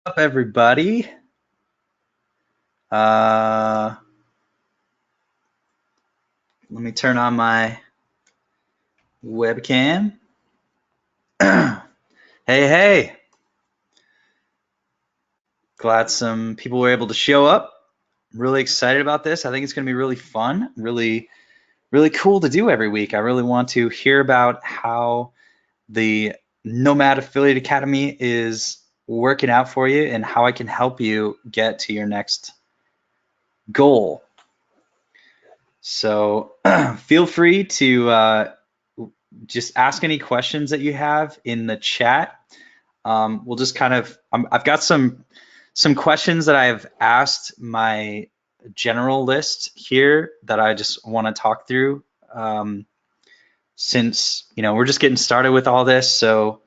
Up, everybody? Let me turn on my webcam. Hey, hey. Glad some people were able to show up. I'm really excited about this. I think it's going to be really fun, really cool to do every week. I really want to hear about how the Nomad Affiliate Academy is working out for you and how I can help you get to your next goal. So feel free to just ask any questions that you have in the chat. We'll just kind of, I've got some questions that I've asked my general list here that I just want to talk through, since we're just getting started with all this. So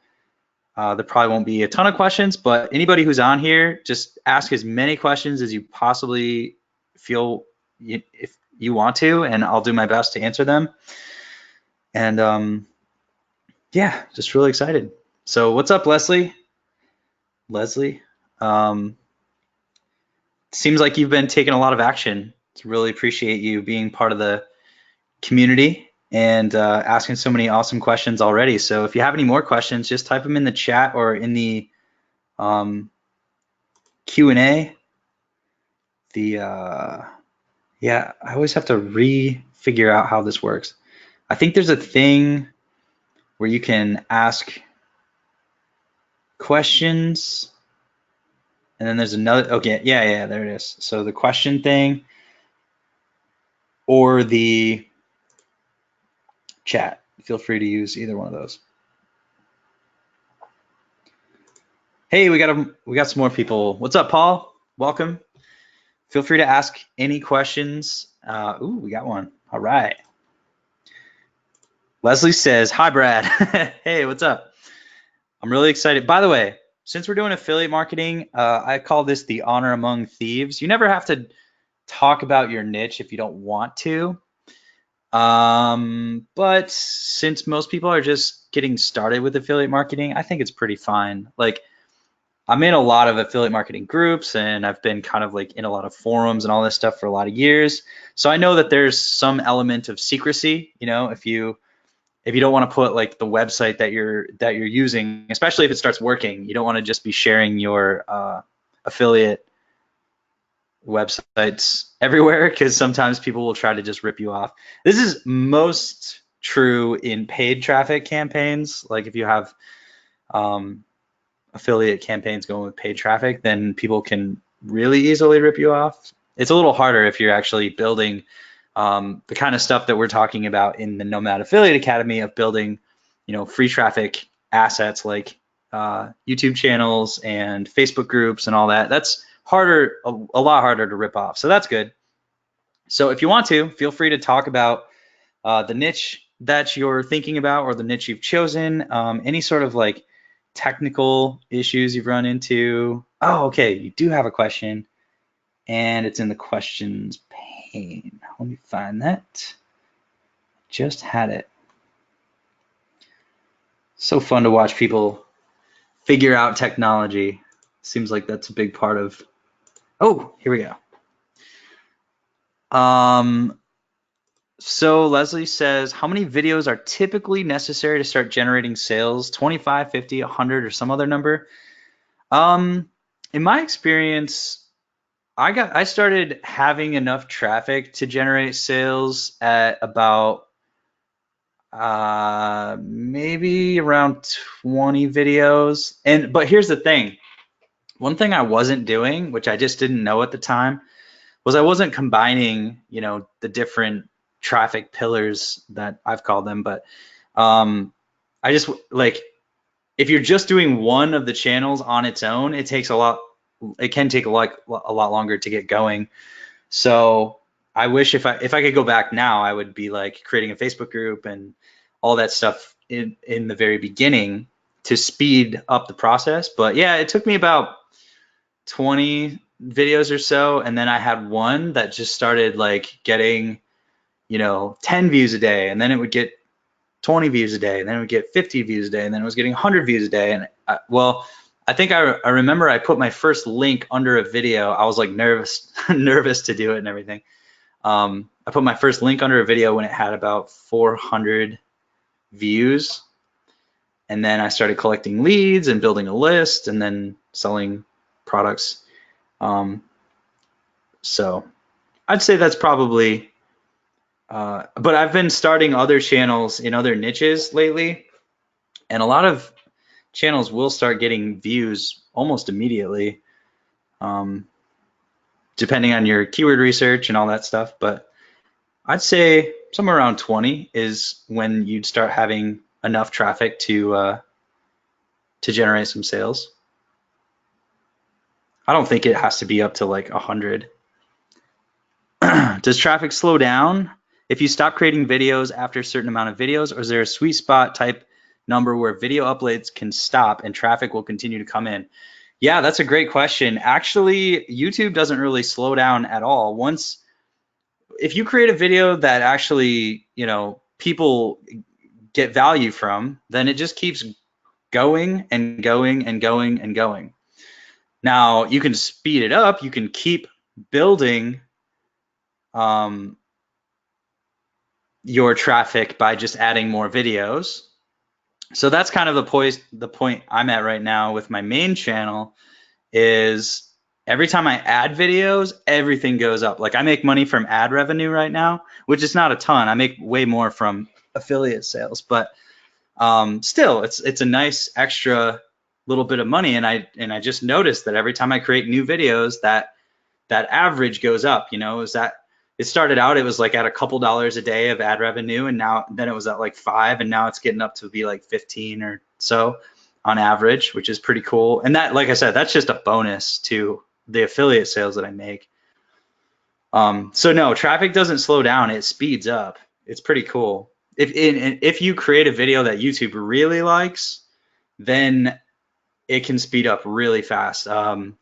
there probably won't be a ton of questions, but anybody who's on here, just ask as many questions as you possibly feel if you want to, and I'll do my best to answer them. And yeah, just really excited. So what's up, Leslie? Leslie, seems like you've been taking a lot of action. To really appreciate you being part of the community and asking so many awesome questions already. So if you have any more questions, just type them in the chat or in the Q&A. Yeah, I always have to figure out how this works. I think there's a thing where you can ask questions, and then there's another. Okay, yeah, there it is. So the question thing or the chat. Feel free to use either one of those. Hey, we got some more people. What's up, Paul? Welcome. Feel free to ask any questions. Ooh, we got one. All right. Leslie says, "Hi, Brad." Hey, what's up? I'm really excited. By the way, since we're doing affiliate marketing, I call this the honor among thieves. You never have to talk about your niche if you don't want to. But since most people are just getting started with affiliate marketing, I think it's pretty fine. Like, I'm in a lot of affiliate marketing groups, and I've been kind of like in a lot of forums and all this stuff for a lot of years. So I know that there's some element of secrecy, if you don't want to put like the website that you're using, especially if it starts working, you don't want to just be sharing your affiliate websites everywhere, because sometimes people will try to just rip you off. This is most true in paid traffic campaigns. Like if you have affiliate campaigns going with paid traffic, then people can really easily rip you off. It's a little harder if you're actually building the kind of stuff that we're talking about in the Nomad Affiliate Academy, of building, free traffic assets like YouTube channels and Facebook groups and all that. That's harder, a lot harder to rip off. So that's good. So if you want to, feel free to talk about the niche that you're thinking about, or the niche you've chosen, any sort of like technical issues you've run into. Oh, okay, you do have a question, and it's in the questions pane. Let me find that. Just had it. So fun to watch people figure out technology. Seems like that's a big part of. Oh, here we go. So Leslie says, how many videos are typically necessary to start generating sales? 25, 50, 100, or some other number? In my experience, I started having enough traffic to generate sales at about maybe around 20 videos. But here's the thing. One thing I wasn't doing, which I just didn't know at the time, was I wasn't combining, the different traffic pillars that I've called them. But I just, like, if you're just doing one of the channels on its own, it can take a lot longer to get going. So I wish if I could go back now, I would be like creating a Facebook group and all that stuff in the very beginning to speed up the process. But yeah, it took me about 20 videos or so, and then I had one that just started like getting 10 views a day, and then it would get 20 views a day, and then it would get 50 views a day, and then it was getting 100 views a day. And I think I remember I put my first link under a video. I was like nervous nervous to do it and everything. I put my first link under a video when it had about 400 views, and then I started collecting leads and building a list and then selling products. Um, so I'd say that's probably, but I've been starting other channels in other niches lately, and a lot of channels will start getting views almost immediately, um, depending on your keyword research and all that stuff. But I'd say somewhere around 20 is when you'd start having enough traffic to generate some sales. I don't think it has to be up to like 100. Does traffic slow down if you stop creating videos after a certain amount of videos, or is there a sweet spot type number where video uploads can stop and traffic will continue to come in? Yeah, that's a great question. Actually, YouTube doesn't really slow down at all. If you create a video that actually, people get value from, then it just keeps going and going and going and going. Now, you can speed it up. You can keep building your traffic by just adding more videos. So that's kind of the point I'm at right now with my main channel is every time I add videos, everything goes up. Like I make money from ad revenue right now, which is not a ton. I make way more from affiliate sales, but still, it's a nice extra little bit of money. And I just noticed that every time I create new videos, that average goes up. Is that it started out, it was like at a couple dollars a day of ad revenue, and then it was at like 5, and now it's getting up to be like 15 or so on average, which is pretty cool. And that, like I said, that's just a bonus to the affiliate sales that I make. So no, traffic doesn't slow down, it speeds up. It's pretty cool. If you create a video that YouTube really likes, then it can speed up really fast. I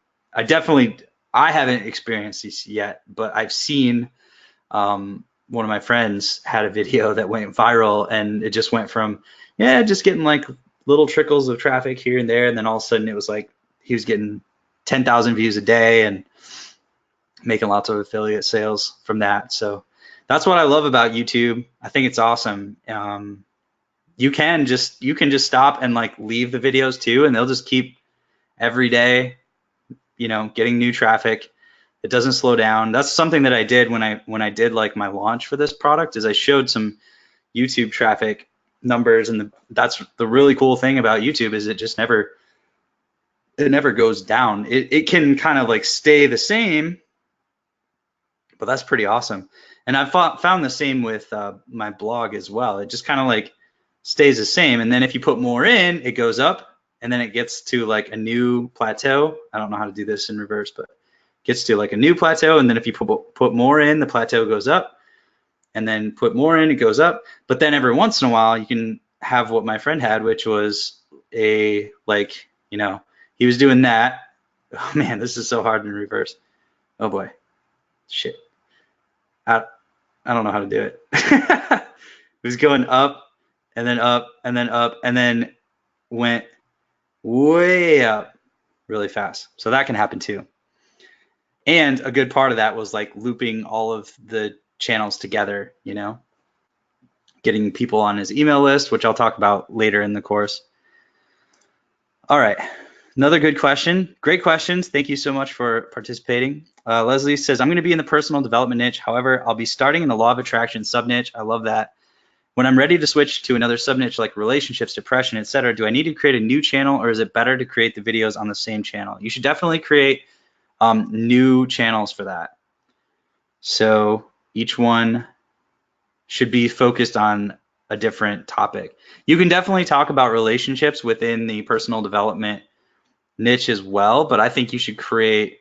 haven't experienced this yet, but I've seen one of my friends had a video that went viral, and it just went from, just getting like little trickles of traffic here and there, and then all of a sudden it was like he was getting 10,000 views a day and making lots of affiliate sales from that. So that's what I love about YouTube. I think it's awesome. You can just stop and like leave the videos too, and they'll just keep every day, getting new traffic. It doesn't slow down. That's something that I did when I did like my launch for this product, is I showed some YouTube traffic numbers, and that's the really cool thing about YouTube is it never goes down. It can kind of like stay the same, but that's pretty awesome. And I've found the same with my blog as well. It just kind of like stays the same, and then if you put more in, it goes up, and then it gets to like a new plateau. I don't know how to do this in reverse, but gets to like a new plateau, and then if you put more in, the plateau goes up, and then put more in, it goes up. But then every once in a while, you can have what my friend had, which was he was doing that. Oh man, this is so hard in reverse. Oh boy, shit. I don't know how to do it. It was going up, and then up, and then up, and then went way up really fast. So that can happen too. And a good part of that was like looping all of the channels together, getting people on his email list, which I'll talk about later in the course. All right, another good question. Great questions. Thank you so much for participating. Leslie says, I'm going to be in the personal development niche. However, I'll be starting in the law of attraction sub niche. I love that. When I'm ready to switch to another sub niche like relationships, depression, etc., do I need to create a new channel, or is it better to create the videos on the same channel? You should definitely create new channels for that. So each one should be focused on a different topic. You can definitely talk about relationships within the personal development niche as well, but I think you should create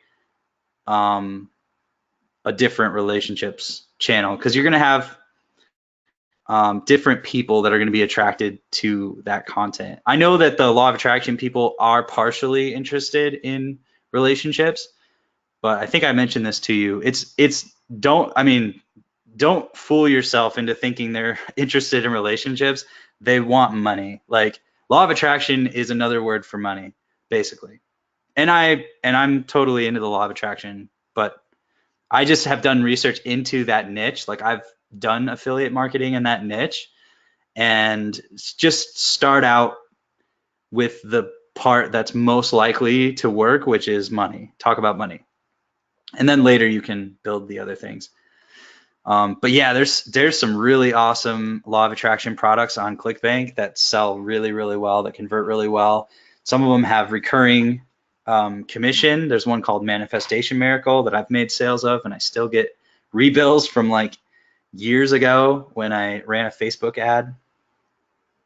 a different relationships channel, because you're going to have different people that are going to be attracted to that content. I know that the law of attraction people are partially interested in relationships, but I think I mentioned this to you. Don't fool yourself into thinking they're interested in relationships. They want money. Like, law of attraction is another word for money. basically. And I'm totally into the law of attraction, but I just have done research into that niche. Like I've done affiliate marketing in that niche, and just start out with the part that's most likely to work, which is money. Talk about money. And then later you can build the other things. But yeah, there's some really awesome law of attraction products on ClickBank that sell really, really well, that convert really well. Some of them have recurring commission. There's one called Manifestation Miracle that I've made sales of, and I still get rebills from like years ago when I ran a Facebook ad.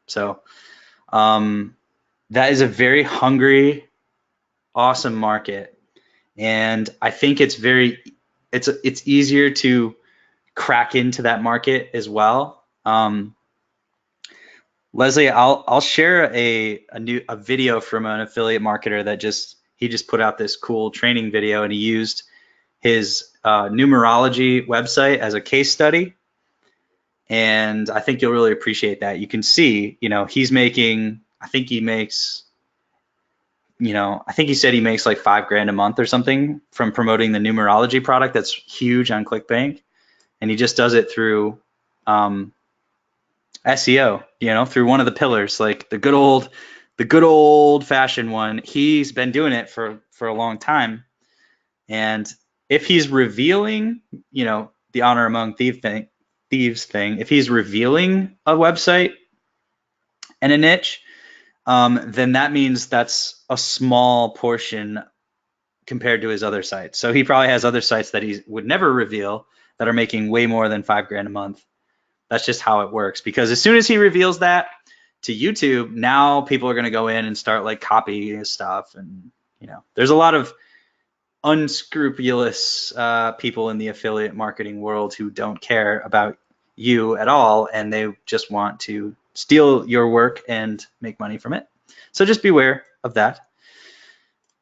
So that is a very hungry, awesome market, and I think it's easier to crack into that market as well. Leslie, I'll share a video from an affiliate marketer that he just put out this cool training video, and he used his numerology website as a case study, and I think you'll really appreciate that. You can see, he's making, I think he makes, I think he said he makes like $5,000 a month or something from promoting the numerology product that's huge on ClickBank, and he just does it through SEO, through one of the pillars, like the good old fashioned one. He's been doing it for a long time, and if he's revealing, the honor among thieves thing, if he's revealing a website and a niche, then that means that's a small portion compared to his other sites. So he probably has other sites that he would never reveal that are making way more than $5,000 a month. That's just how it works, because as soon as he reveals that to YouTube, now people are going to go in and start like copying his stuff. And, there's a lot of unscrupulous people in the affiliate marketing world who don't care about you at all, and they just want to steal your work and make money from it. So just beware of that.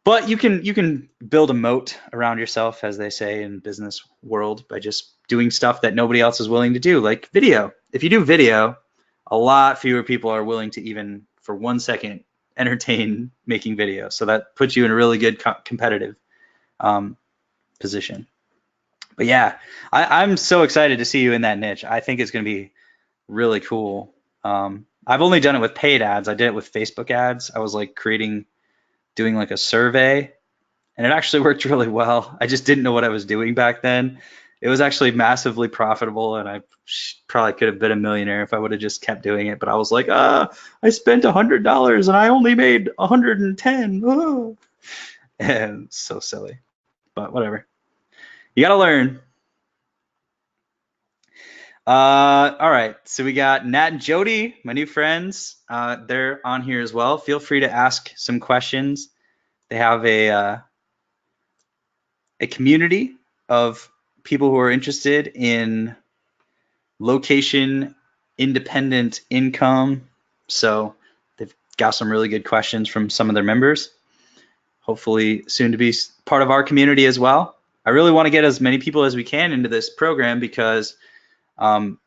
But you can build a moat around yourself, as they say in business world, by just doing stuff that nobody else is willing to do, like video. If you do video, a lot fewer people are willing to even for 1 second entertain making video. So that puts you in a really good competitive position. But yeah, I'm so excited to see you in that niche. I think it's going to be really cool. I've only done it with paid ads. I did it with Facebook ads. I was like doing like a survey, and it actually worked really well. I just didn't know what I was doing back then. It was actually massively profitable, and I probably could have been a millionaire if I would have just kept doing it. But I was like, I spent $100 and I only made 110. Oh. And so silly, but whatever. You got to learn. All right, so we got Nat and Jody, my new friends. They're on here as well. Feel free to ask some questions. They have a community of people who are interested in location independent income. So they've got some really good questions from some of their members. Hopefully soon to be part of our community as well. I really want to get as many people as we can into this program, because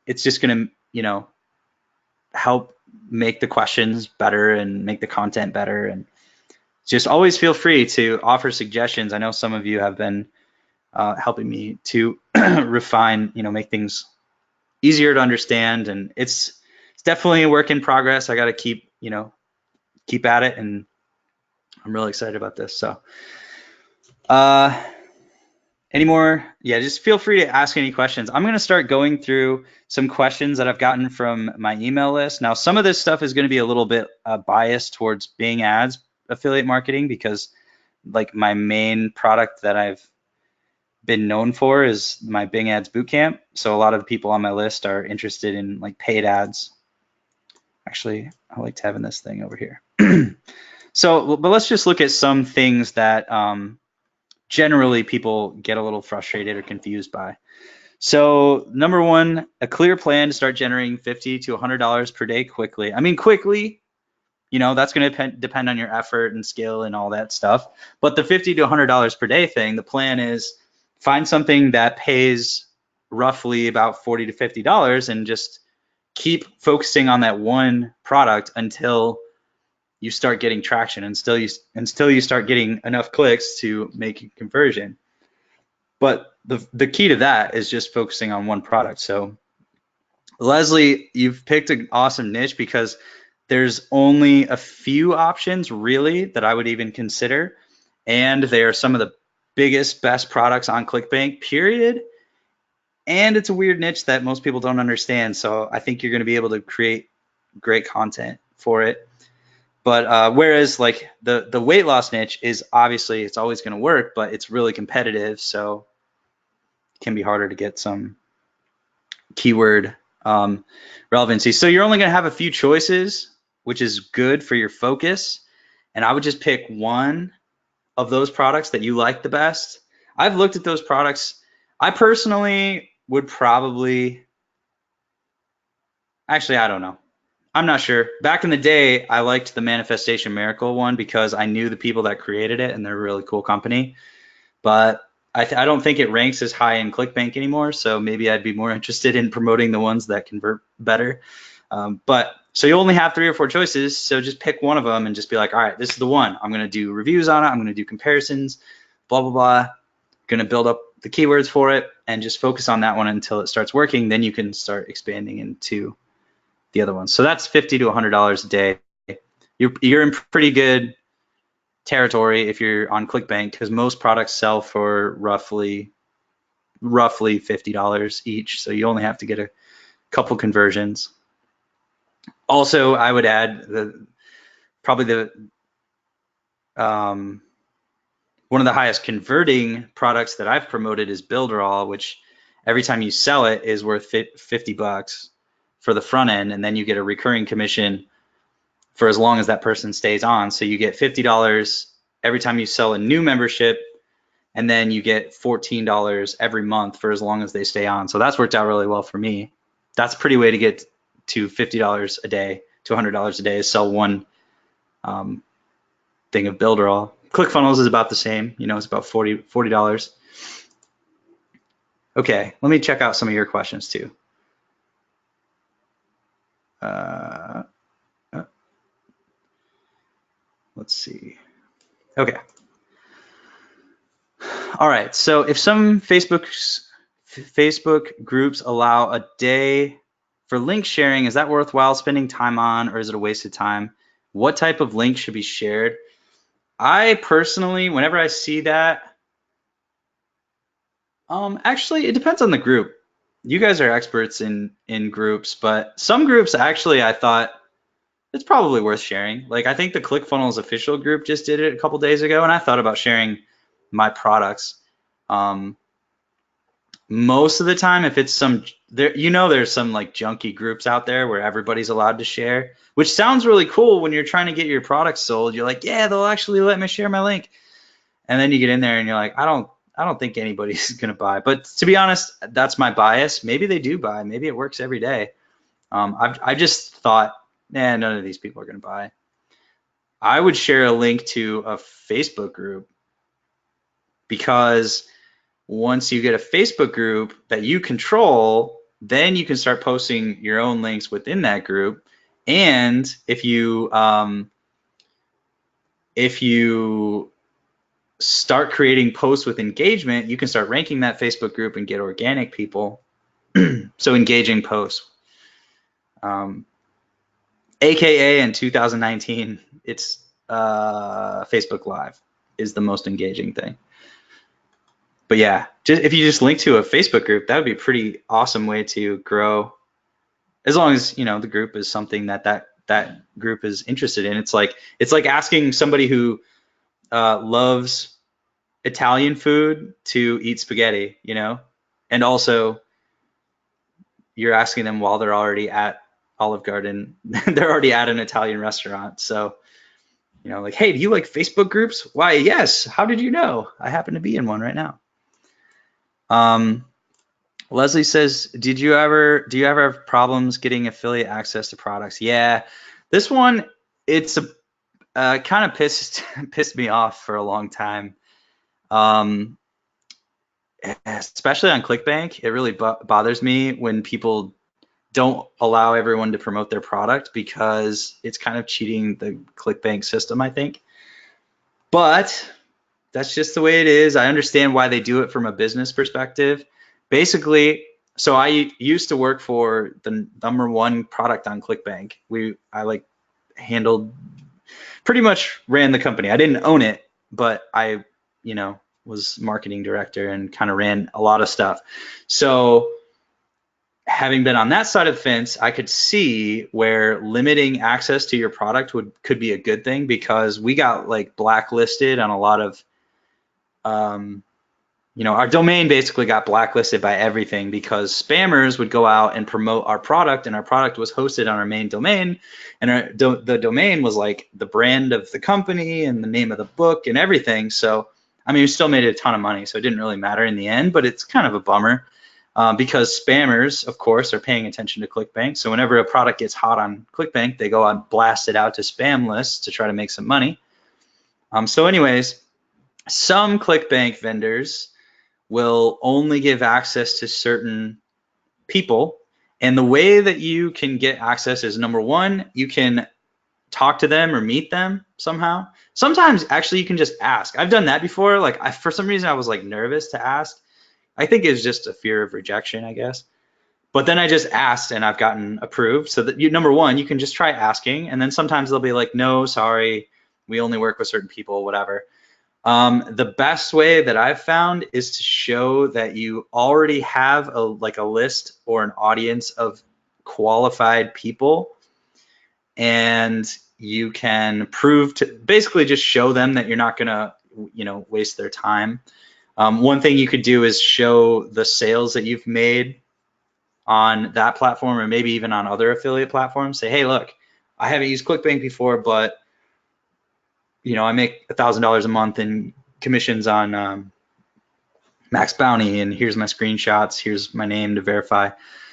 it's just going to, help make the questions better and make the content better. And just always feel free to offer suggestions. I know some of you have been helping me to refine, make things easier to understand. And it's definitely a work in progress. I got to keep at it, and I'm really excited about this. So any more? Yeah, just feel free to ask any questions. I'm going to start going through some questions that I've gotten from my email list. Now, some of this stuff is going to be a little bit biased towards Bing Ads affiliate marketing, because like my main product that I've been known for is my Bing Ads Bootcamp. So a lot of the people on my list are interested in like paid ads. Actually, I liked having this thing over here. So, but let's just look at some things that generally people get a little frustrated or confused by. So number one, a clear plan to start generating $50 to $100 per day quickly. I mean, quickly, that's going to depend on your effort and skill and all that stuff. But the $50 to $100 per day thing, the plan is find something that pays roughly about $40 to $50 and just keep focusing on that one product until you start getting traction, and until you start getting enough clicks to make a conversion. But the key to that is just focusing on one product. So Leslie, you've picked an awesome niche because there's only a few options really that I would even consider, and they are some of the biggest, best products on ClickBank, period. And it's a weird niche that most people don't understand. So I think you're going to be able to create great content for it. But whereas like the weight loss niche is obviously it's always going to work, but it's really competitive, so it can be harder to get some keyword relevancy. So you're only going to have a few choices, which is good for your focus. And I would just pick one of those products that you like the best. I've looked at those products. I personally would probably, actually, I don't know. I'm not sure. Back in the day, I liked the Manifestation Miracle one because I knew the people that created it and they're a really cool company. But I don't think it ranks as high in ClickBank anymore. So maybe I'd be more interested in promoting the ones that convert better. But so you only have 3 or 4 choices. So just pick one of them and just be like, all right, this is the one. I'm going to do reviews on it. I'm going to do comparisons, blah, blah, blah. Going to build up the keywords for it and just focus on that one until it starts working. Then you can start expanding into the other ones. So that's $50 to $100 a day. You're in pretty good territory if you're on ClickBank because most products sell for roughly $50 each. So you only have to get a couple conversions. Also, I would add probably one of the highest converting products that I've promoted is Builderall, which every time you sell it is worth $50 for the front end, and then you get a recurring commission for as long as that person stays on. So you get $50 every time you sell a new membership, and then you get $14 every month for as long as they stay on. So that's worked out really well for me. That's a pretty way to get to $50 a day to $100 a day is sell one thing of Builderall. ClickFunnels is about the same. It's about $40. Okay, let me check out some of your questions too. Let's see. Okay. All right. So if some Facebook groups allow a day for link sharing, is that worthwhile spending time on, or is it a waste of time? What type of link should be shared? I personally, whenever I see that, actually, it depends on the group. You guys are experts in groups, but some groups actually I thought it's probably worth sharing. Like I think the ClickFunnels official group just did it a couple days ago, and I thought about sharing my products. Most of the time, if it's there's some like junky groups out there where everybody's allowed to share, which sounds really cool when you're trying to get your product sold. You're like, yeah, they'll actually let me share my link. And then you get in there and you're like, I don't think anybody's gonna buy. But to be honest, that's my bias. Maybe they do buy. Maybe it works every day. I just thought, none of these people are gonna buy. I would share a link to a Facebook group because once you get a Facebook group that you control, then you can start posting your own links within that group. And if you start creating posts with engagement, you can start ranking that Facebook group and get organic people. So engaging posts. AKA in 2019, it's Facebook Live is the most engaging thing. But yeah, if you just link to a Facebook group, that would be a pretty awesome way to grow. As long as the group is something that group is interested in. It's like asking somebody who loves Italian food to eat spaghetti, and also you're asking them while they're already at Olive Garden, they're already at an Italian restaurant. So, like, hey, do you like Facebook groups? Why, yes. How did you know? I happen to be in one right now. Leslie says, do you ever have problems getting affiliate access to products? Yeah, this one, it's kind of pissed me off for a long time. Especially on ClickBank, it really bothers me when people don't allow everyone to promote their product because it's kind of cheating the ClickBank system, I think. But that's just the way it is. I understand why they do it from a business perspective. Basically, so I used to work for the #1 product on ClickBank. I like handled, pretty much ran the company. I didn't own it, but I, was marketing director and kind of ran a lot of stuff. So having been on that side of the fence, I could see where limiting access to your product could be a good thing, because we got like blacklisted on a lot of, our domain basically got blacklisted by everything because spammers would go out and promote our product, and our product was hosted on our main domain, and the domain was like the brand of the company and the name of the book and everything. So, I mean, we still made a ton of money, so it didn't really matter in the end, but it's kind of a bummer. Because spammers, of course, are paying attention to ClickBank. So whenever a product gets hot on ClickBank, they go and blast it out to spam lists to try to make some money. So anyways, some ClickBank vendors will only give access to certain people. And the way that you can get access is, #1, you can talk to them or meet them somehow. Sometimes actually you can just ask. I've done that before. Like for some reason I was like nervous to ask. I think it's just a fear of rejection, I guess. But then I just asked and I've gotten approved. So that #1, you can just try asking, and then sometimes they'll be like, no, sorry, we only work with certain people, whatever. The best way that I've found is to show that you already have a list or an audience of qualified people, and you can prove to basically just show them that you're not gonna, waste their time. One thing you could do is show the sales that you've made on that platform, or maybe even on other affiliate platforms. Say, hey, look, I haven't used ClickBank before, but I make $1,000 a month in commissions on Max Bounty, and here's my screenshots, here's my name to verify.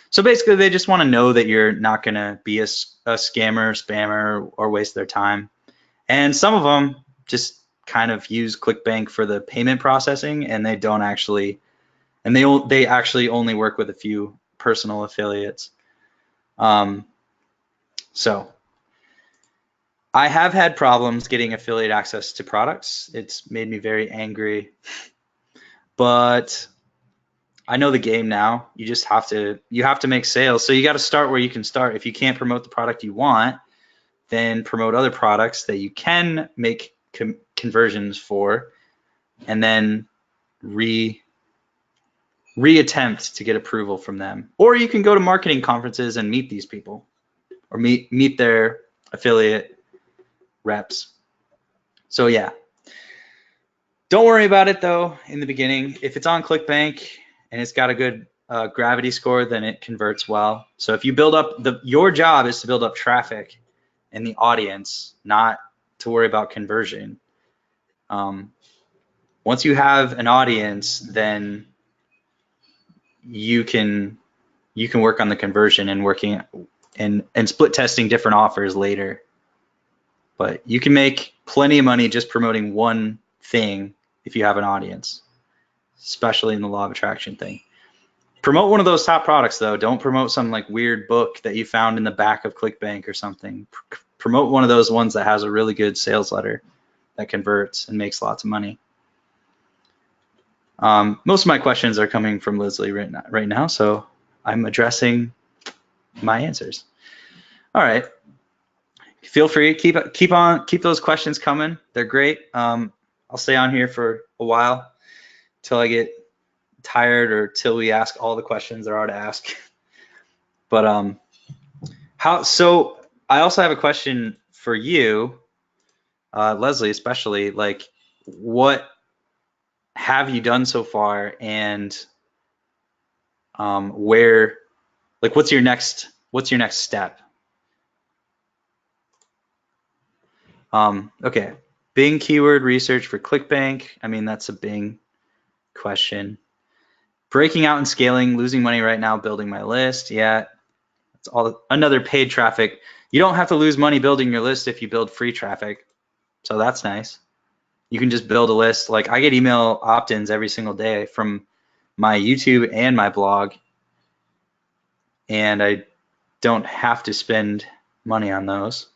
So basically, they just want to know that you're not going to be a scammer, spammer, or waste their time. And some of them just kind of use ClickBank for the payment processing, and they don't actually, and they actually only work with a few personal affiliates. So I have had problems getting affiliate access to products. It's made me very angry, but I know the game now. You just have to make sales. So you got to start where you can start. If you can't promote the product you want, then promote other products that you can make conversions for, and then reattempt to get approval from them. Or you can go to marketing conferences and meet these people, or meet their affiliate reps. So yeah, don't worry about it though in the beginning. If it's on ClickBank and it's got a good gravity score, then it converts well. So if you build up your job is to build up traffic in the audience, not to worry about conversion. Once you have an audience, then you can work on the conversion and working and split testing different offers later. But you can make plenty of money just promoting one thing if you have an audience, especially in the law of attraction thing. Promote one of those top products though. Don't promote some like weird book that you found in the back of ClickBank or something. Promote one of those ones that has a really good sales letter that converts and makes lots of money. Most of my questions are coming from Leslie right now, so I'm addressing my answers. All right. Feel free, keep those questions coming. They're great. I'll stay on here for a while till I get tired, or till we ask all the questions there are to ask. But so I also have a question for you, Leslie, especially, like, what have you done so far, and where, like, what's your next step? Okay, Bing keyword research for ClickBank. I mean, that's a Bing question. Breaking out and scaling, losing money right now, building my list. Yeah, it's all another paid traffic. You don't have to lose money building your list if you build free traffic. So that's nice. You can just build a list. Like, I get email opt-ins every single day from my YouTube and my blog. And don't have to spend money on those.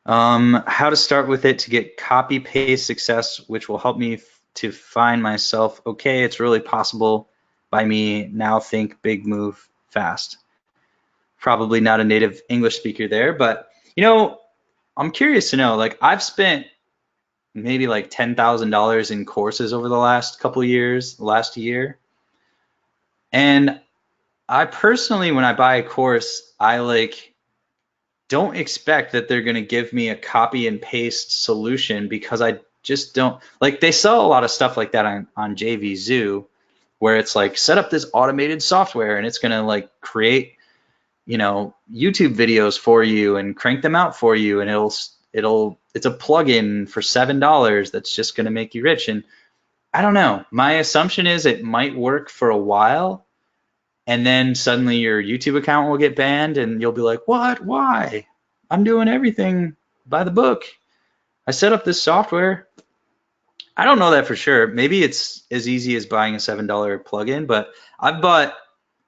How to start with it to get copy paste success, which will help me to find myself. Okay, it's really possible by me. Now think big, move fast. Probably not a native English speaker there, but you know, I'm curious to know, like I've spent maybe like $10,000 in courses over the last couple of years, last year. And I personally, when I buy a course, I like don't expect that they're going to give me a copy and paste solution because I just don't like they sell a lot of stuff like that on JVZoo where it's like set up this automated software and it's going to like create, you know, YouTube videos for you and crank them out for you and it's a plugin for $7 that's just going to make you rich. And I don't know. My assumption is it might work for a while and then suddenly your YouTube account will get banned and you'll be like, what? Why? I'm doing everything by the book. I set up this software. I don't know that for sure. Maybe it's as easy as buying a $7 plugin, but I've bought,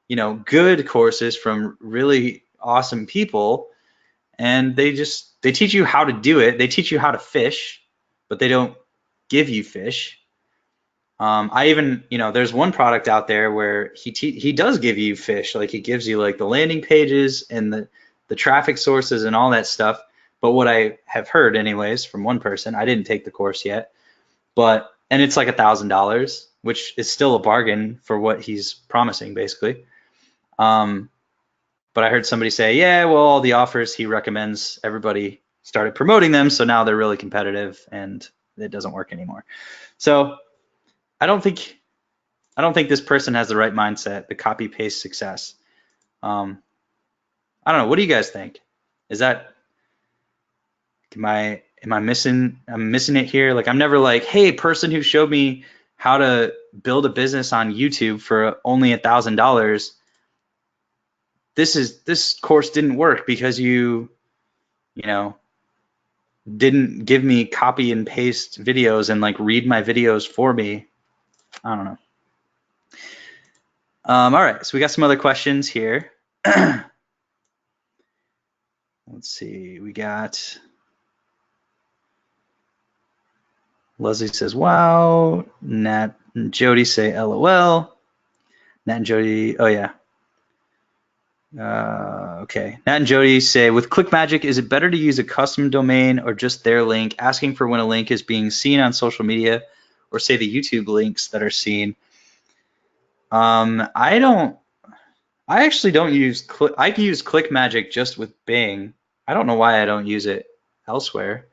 you know, good courses from really awesome people and they teach you how to do it. They teach you how to fish, but they don't give you fish. I even, you know, there's one product out there where he does give you fish, like he gives you like the landing pages and the traffic sources and all that stuff. But what I have heard, anyways, from one person, I didn't take the course yet, and it's like $1,000, which is still a bargain for what he's promising, basically. But I heard somebody say, yeah, well, all the offers he recommends, everybody started promoting them, so now they're really competitive and it doesn't work anymore. So I don't think this person has the right mindset, the copy paste success. I don't know. What do you guys think? Is that am I missing? I'm missing it here. Like I'm never like, hey, person who showed me how to build a business on YouTube for only $1,000. This course didn't work because you know didn't give me copy and paste videos and like read my videos for me. I don't know. All right, so we got some other questions here. Let's see, we got Leslie says, wow. Nat and Jody say LOL. Nat and Jody, oh yeah. Okay. Nat and Jody say, with ClickMagick, is it better to use a custom domain or just their link, asking for when a link is being seen on social media, or say the YouTube links that are seen? I actually don't use I use ClickMagick just with Bing. I don't know why I don't use it elsewhere.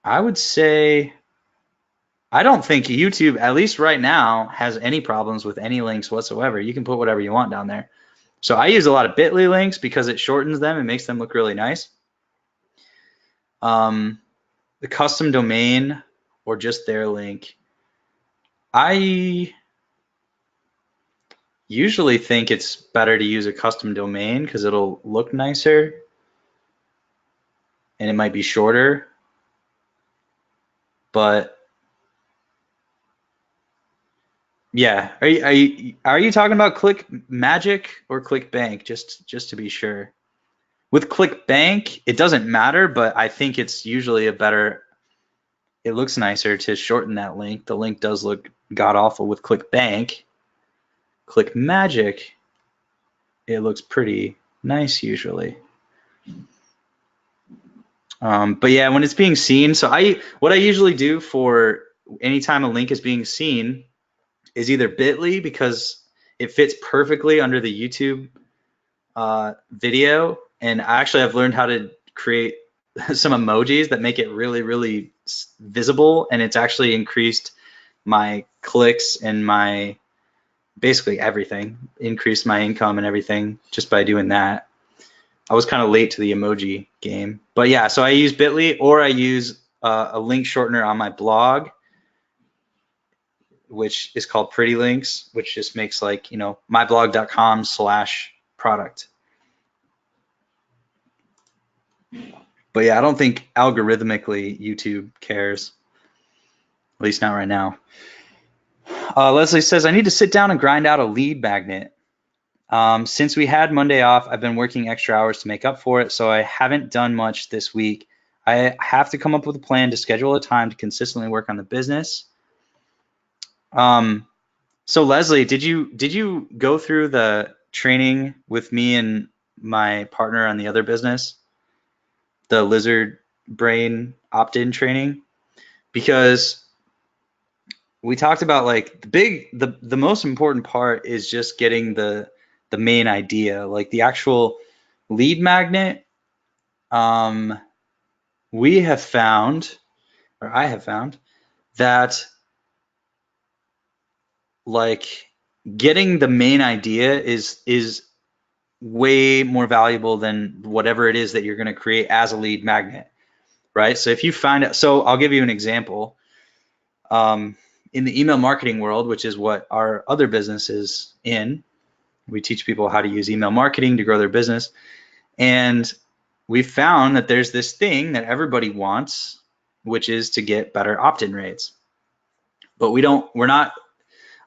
I would say I don't think YouTube, at least right now, has any problems with any links whatsoever. You can put whatever you want down there. So I use a lot of bit.ly links because it shortens them and makes them look really nice. The custom domain or just their link, I usually think it's better to use a custom domain because it'll look nicer and it might be shorter. But yeah, are you talking about ClickMagick or ClickBank? Just to be sure. With ClickBank, it doesn't matter, but I think it's usually it looks nicer to shorten that link. The link does look god awful with ClickBank. ClickMagick, it looks pretty nice usually. But yeah, when it's being seen, so what I usually do for anytime a link is being seen is either bit.ly because it fits perfectly under the YouTube video, and actually I've learned how to create some emojis that make it really, really visible, and it's actually increased my clicks and my basically everything, increased my income and everything just by doing that. I was kind of late to the emoji game, but yeah, so I use bit.ly or I use a link shortener on my blog, which is called Pretty Links, which just makes like, you know, myblog.com/product. But yeah, I don't think algorithmically YouTube cares, at least not right now. Leslie says, I need to sit down and grind out a lead magnet. Since we had Monday off, I've been working extra hours to make up for it, so I haven't done much this week. I have to come up with a plan to schedule a time to consistently work on the business. So Leslie, did you go through the training with me and my partner on the other business, the lizard brain opt-in training? Because we talked about like the most important part is just getting the main idea, like the actual lead magnet. Um, we have found, or I have found, that like getting the main idea is way more valuable than whatever it is that you're going to create as a lead magnet, right? So if you find it, so I'll give you an example. In the email marketing world, which is what our other business is in, we teach people how to use email marketing to grow their business. And we found that there's this thing that everybody wants, which is to get better opt-in rates. But we're not,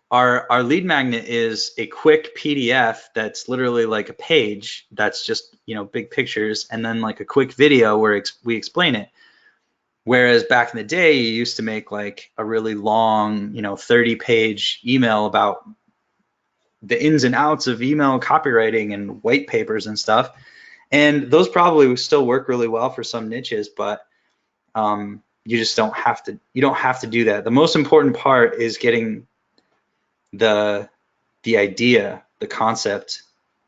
our lead magnet is a quick PDF that's literally like a page that's just, big pictures, and then like a quick video where we explain it. Whereas back in the day, you used to make like a really long, 30-page email about the ins and outs of email copywriting and white papers and stuff. And those probably still work really well for some niches, but you just don't have to. You don't have to do that. The most important part is getting the idea, the concept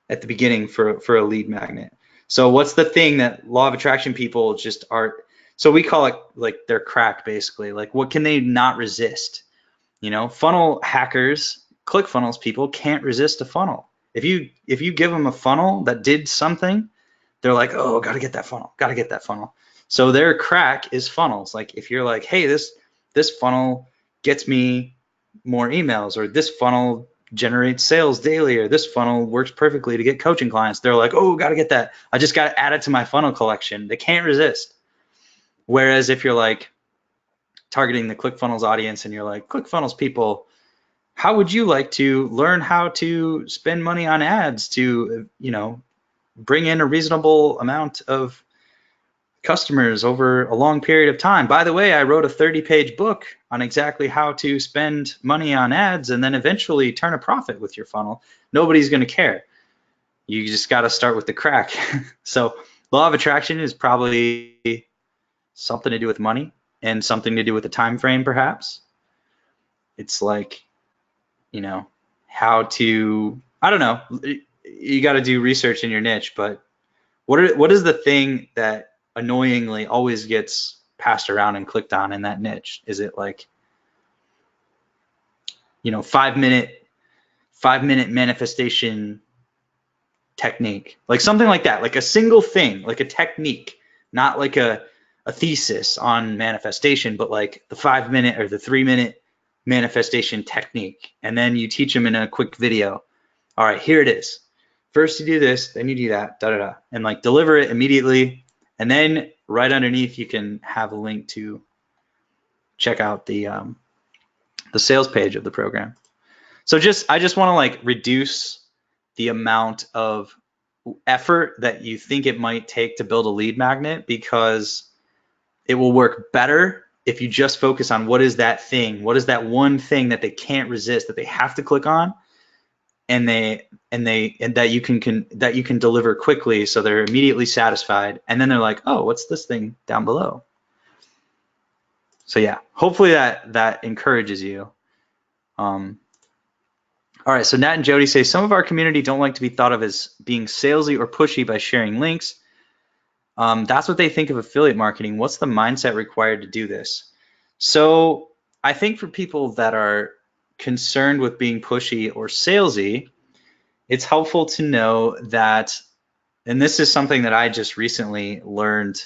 at the beginning for a lead magnet. So what's the thing that law of attraction people just are? So we call it like their crack, basically. Like what can they not resist? Funnel hackers, ClickFunnels people can't resist a funnel. If you give them a funnel that did something, they're like, oh, gotta get that funnel, gotta get that funnel. So their crack is funnels. Like if you're like, hey, this funnel gets me more emails, or this funnel generates sales daily, or this funnel works perfectly to get coaching clients, they're like, oh, gotta get that. I just gotta add it to my funnel collection. They can't resist. Whereas if you're like targeting the ClickFunnels audience and you're like, ClickFunnels people, how would you like to learn how to spend money on ads to, bring in a reasonable amount of customers over a long period of time? By the way, I wrote a 30-page book on exactly how to spend money on ads and then eventually turn a profit with your funnel. Nobody's going to care. You just got to start with the crack. So law of attraction is probably something to do with money and something to do with the time frame, perhaps. It's like, how to, I don't know. You got to do research in your niche, but what is the thing that annoyingly always gets passed around and clicked on in that niche? Is it like, 5-minute manifestation technique, like something like that, like a single thing, like a technique, not like a thesis on manifestation, but like the 5-minute or the 3-minute manifestation technique. And then you teach them in a quick video. All right, here it is. First you do this, then you do that, da da da, and like deliver it immediately. And then right underneath you can have a link to check out the sales page of the program. So I just want to like reduce the amount of effort that you think it might take to build a lead magnet, because it will work better if you just focus on what is that thing, what is that one thing that they can't resist, that they have to click on, and that you can deliver quickly, so they're immediately satisfied, and then they're like, oh, what's this thing down below? So yeah, hopefully that encourages you. All right, so Nat and Jody say some of our community don't like to be thought of as being salesy or pushy by sharing links. That's what they think of affiliate marketing. What's the mindset required to do this? So I think for people that are concerned with being pushy or salesy, it's helpful to know that, and this is something that I just recently learned.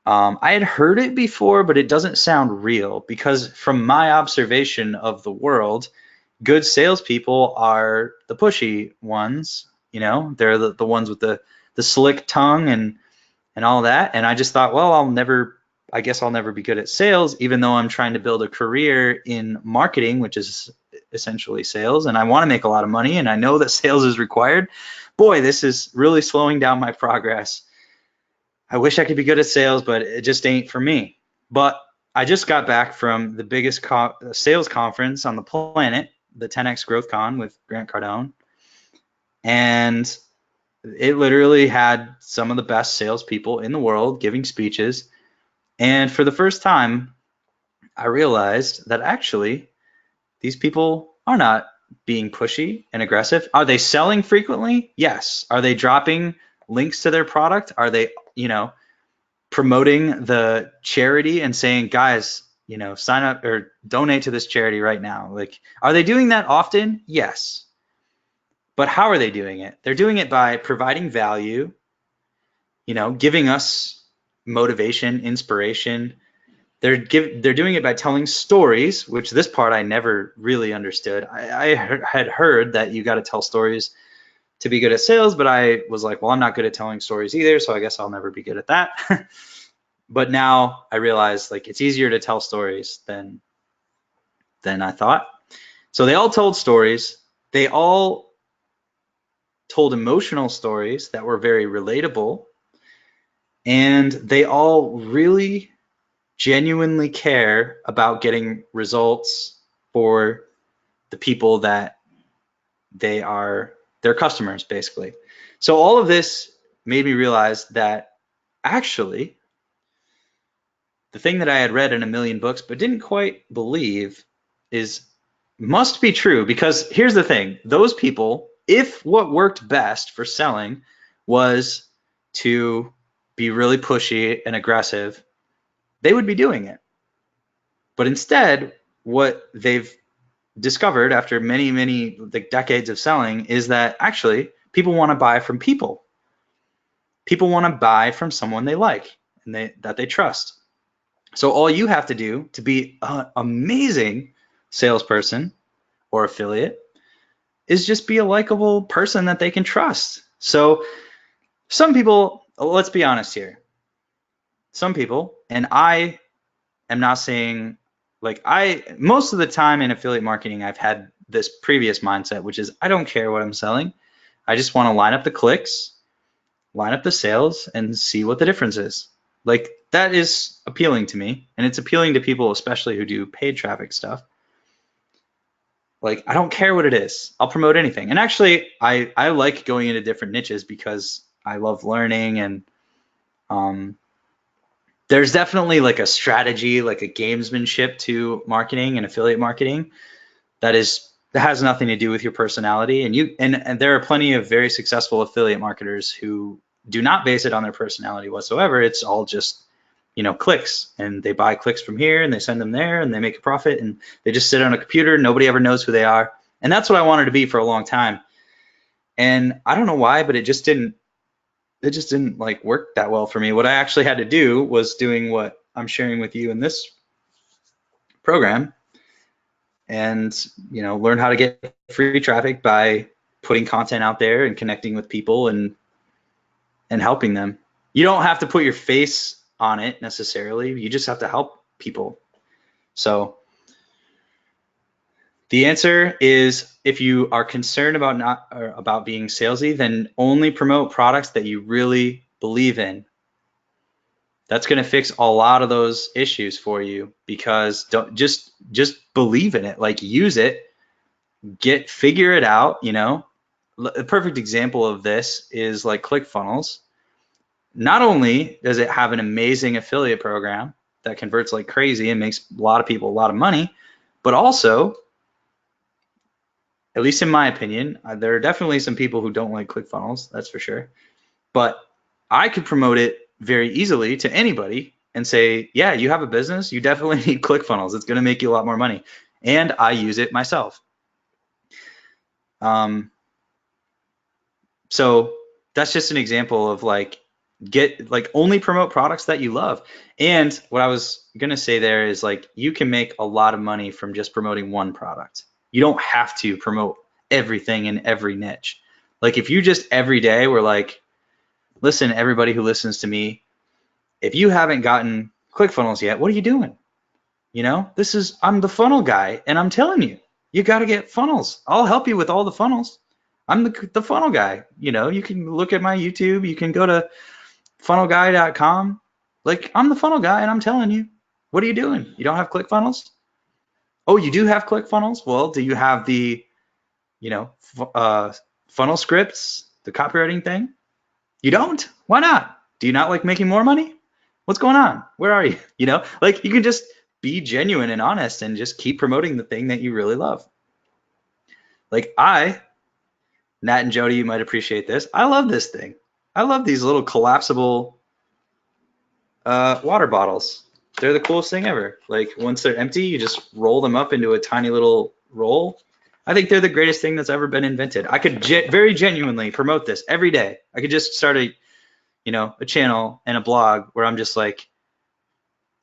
I had heard it before, but it doesn't sound real, because from my observation of the world, good salespeople are the pushy ones. They're the ones with the slick tongue and all that. And I just thought, well, I guess I'll never be good at sales, even though I'm trying to build a career in marketing, which is essentially sales, and I want to make a lot of money, and I know that sales is required. Boy, this is really slowing down my progress. I wish I could be good at sales, but it just ain't for me. But I just got back from the biggest sales conference on the planet, the 10X Growth Con with Grant Cardone, and it literally had some of the best salespeople in the world giving speeches. And for the first time, I realized that actually these people are not being pushy and aggressive. Are they selling frequently? Yes. Are they dropping links to their product? Are they, promoting the charity and saying, guys, sign up or donate to this charity right now? Like, are they doing that often? Yes. But how are they doing it? They're doing it by providing value, giving us motivation, inspiration. They're doing it by telling stories, which this part I never really understood. I had heard that you got to tell stories to be good at sales, but I was like, well, I'm not good at telling stories either, so I guess I'll never be good at that. But now I realize like it's easier to tell stories than I thought. So they all told stories. They all told emotional stories that were very relatable, and they all really genuinely care about getting results for the people that they are their customers, basically. So all of this made me realize that actually the thing that I had read in a million books but didn't quite believe is must be true, because here's the thing. Those people, if what worked best for selling was to be really pushy and aggressive, they would be doing it. But instead, what they've discovered after many, many like decades of selling is that actually people want to buy from people. People want to buy from someone they like and that they trust. So all you have to do to be an amazing salesperson or affiliate is just be a likable person that they can trust. So some people, let's be honest here, some people, and I am not saying like most of the time in affiliate marketing, I've had this previous mindset, which is I don't care what I'm selling. I just want to line up the clicks, line up the sales, and see what the difference is. Like that is appealing to me, and it's appealing to people, especially who do paid traffic stuff. Like I don't care what it is. I'll promote anything. And actually, I like going into different niches because I love learning, and there's definitely like a strategy, like a gamesmanship to marketing and affiliate marketing that has nothing to do with your personality. And there are plenty of very successful affiliate marketers who do not base it on their personality whatsoever. It's all just clicks, and they buy clicks from here and they send them there and they make a profit, and they just sit on a computer. Nobody ever knows who they are. And that's what I wanted to be for a long time. And I don't know why, but it just didn't like work that well for me. What I actually had to do was doing what I'm sharing with you in this program, and learn how to get free traffic by putting content out there and connecting with people and helping them. You don't have to put your face on it necessarily. You just have to help people. So the answer is, if you are concerned about being salesy, then only promote products that you really believe in. That's going to fix a lot of those issues for you, because don't just believe in it, like use it, figure it out. A perfect example of this is like ClickFunnels. Not only does it have an amazing affiliate program that converts like crazy and makes a lot of people a lot of money, but also, at least in my opinion, there are definitely some people who don't like ClickFunnels, that's for sure. But I could promote it very easily to anybody and say, yeah, you have a business, you definitely need ClickFunnels. It's going to make you a lot more money. And I use it myself. So that's just an example of only promote products that you love. And what I was going to say there is like, you can make a lot of money from just promoting one product. You don't have to promote everything in every niche. Like if you just every day were like, listen, everybody who listens to me, if you haven't gotten ClickFunnels yet, what are you doing? You know, I'm the funnel guy, and I'm telling you, you got to get funnels. I'll help you with all the funnels. I'm the funnel guy. You know, you can look at my YouTube. You can go to funnelguy.com. Like, I'm the funnel guy, and I'm telling you, what are you doing? You don't have ClickFunnels? Oh, you do have ClickFunnels? Well, do you have the, you know, funnel scripts, the copywriting thing? You don't? Why not? Do you not like making more money? What's going on? Where are you? You know, like, you can just be genuine and honest and just keep promoting the thing that you really love. Like, Nat and Jody, you might appreciate this. I love this thing. I love these little collapsible water bottles. They're the coolest thing ever. Like, once they're empty, you just roll them up into a tiny little roll. I think they're the greatest thing that's ever been invented. I could very genuinely promote this every day. I could just start a channel and a blog where I'm just like,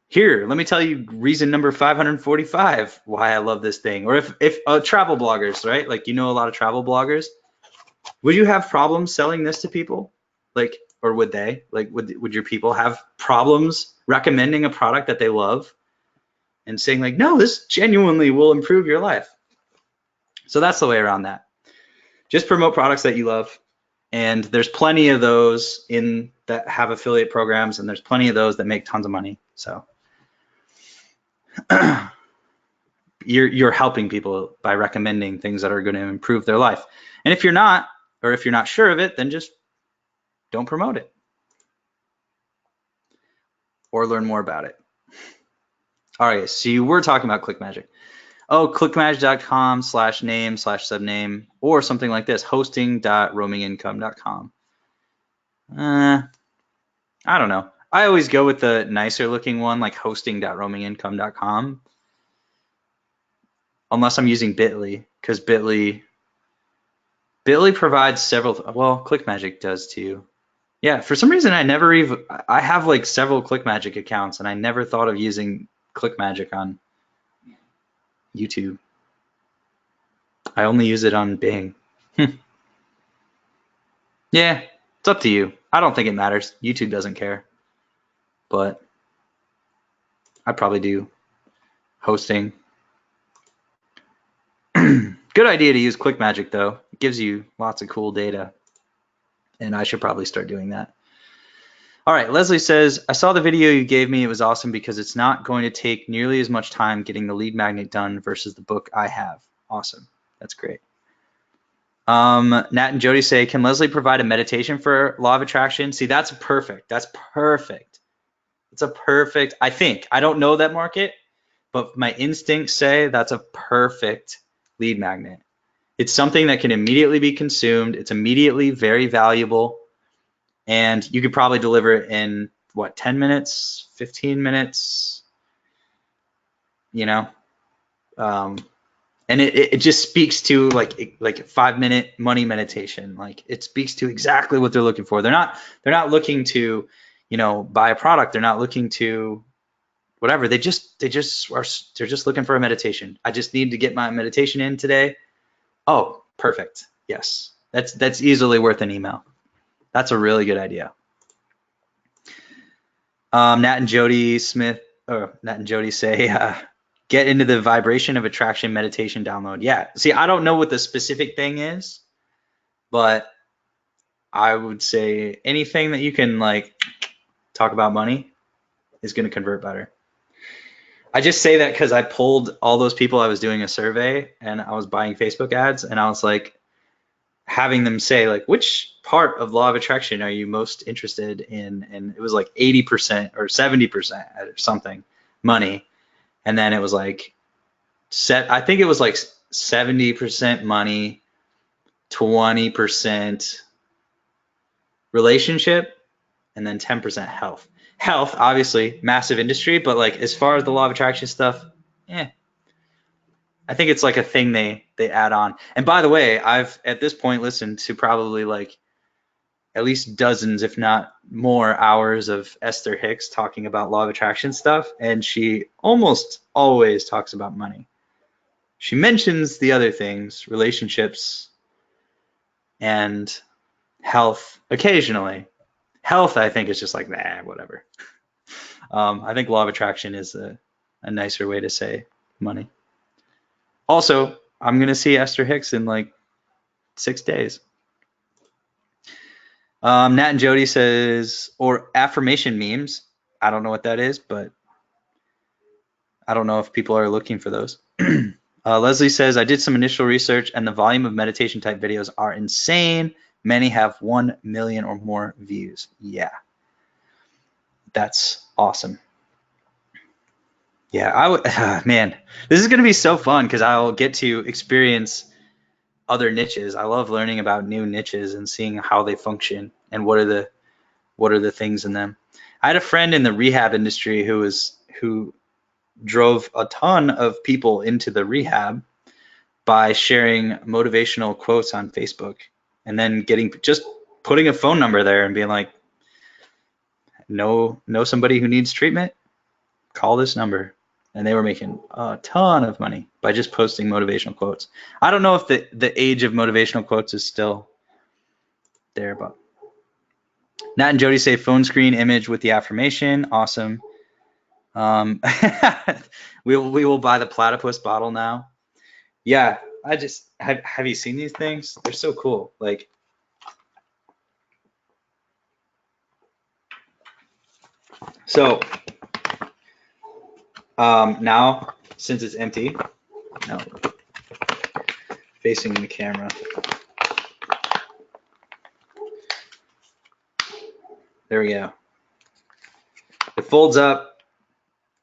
here, let me tell you reason number 545 why I love this thing. Or if travel bloggers, right? Like, a lot of travel bloggers. Would you have problems selling this to people? Like, or would they? Like, would your people have problems recommending a product that they love and saying like, no, this genuinely will improve your life? So that's the way around that. Just promote products that you love. And there's plenty of those that have affiliate programs, and there's plenty of those that make tons of money. So you're helping people by recommending things that are going to improve their life. And if you're not, or if you're not sure of it, then just don't promote it or learn more about it. All right, so you were talking about ClickMagic. Oh, clickmagic.com/name/subname or something like this, hosting.roamingincome.com. I don't know. I always go with the nicer looking one, like hosting.roamingincome.com, unless I'm using Bitly, because Bitly provides several. Well, ClickMagic does too. Yeah, for some reason I have like several ClickMagic accounts, and I never thought of using ClickMagic on YouTube. I only use it on Bing. Yeah, it's up to you. I don't think it matters. YouTube doesn't care. But I probably do hosting. Good idea to use ClickMagic though. It gives you lots of cool data. And I should probably start doing that. All right, Leslie says, I saw the video you gave me. It was awesome because it's not going to take nearly as much time getting the lead magnet done versus the book I have. Awesome. That's great. Nat and Jody say, can Leslie provide a meditation for law of attraction? See, that's perfect. That's perfect. It's a perfect, I think. I don't know that market, but my instincts say that's a perfect lead magnet. It's something that can immediately be consumed. It's immediately very valuable. And you could probably deliver it in, what, 10 minutes, 15 minutes, you know? And it just speaks to like a 5-minute money meditation. Like, it speaks to exactly what they're looking for. They're not looking to, buy a product. They're not looking to whatever. They're just looking for a meditation. I just need to get my meditation in today. Oh, perfect. Yes. That's easily worth an email. That's a really good idea. Nat and Jody say, get into the vibration of attraction meditation download. Yeah. See, I don't know what the specific thing is, but I would say anything that you can like talk about money is going to convert better. I just say that because I pulled all those people. I was doing a survey and I was buying Facebook ads, and I was like having them say like, which part of law of attraction are you most interested in? And it was like 80% or 70% or something money. And then it was like I think it was like 70% money, 20% relationship, and then 10% health. Health, obviously, massive industry, but like as far as the law of attraction stuff, I think it's like a thing they add on. And by the way, I've at this point listened to probably like at least dozens, if not more, hours of Esther Hicks talking about law of attraction stuff, and she almost always talks about money. She mentions the other things, relationships and health occasionally. Health, I think, is just like, nah, whatever. I think law of attraction is a nicer way to say money. Also, I'm going to see Esther Hicks in like 6 days. Nat and Jody says, or affirmation memes. I don't know what that is, but I don't know if people are looking for those. Leslie says, I did some initial research and the volume of meditation type videos are insane. Many have 1 million or more views. Yeah, that's awesome. Yeah, man, this is going to be so fun because I'll get to experience other niches. I love learning about new niches and seeing how they function and what are the things in them. I had a friend in the rehab industry who drove a ton of people into the rehab by sharing motivational quotes on Facebook and then just putting a phone number there and being like, know somebody who needs treatment? Call this number. And they were making a ton of money by just posting motivational quotes. I don't know if the age of motivational quotes is still there, but Nat and Jody say phone screen image with the affirmation. Awesome. We will buy the platypus bottle now. Yeah, I just have you seen these things? They're so cool. Like, so now since it's empty, no, facing the camera. There we go. It folds up.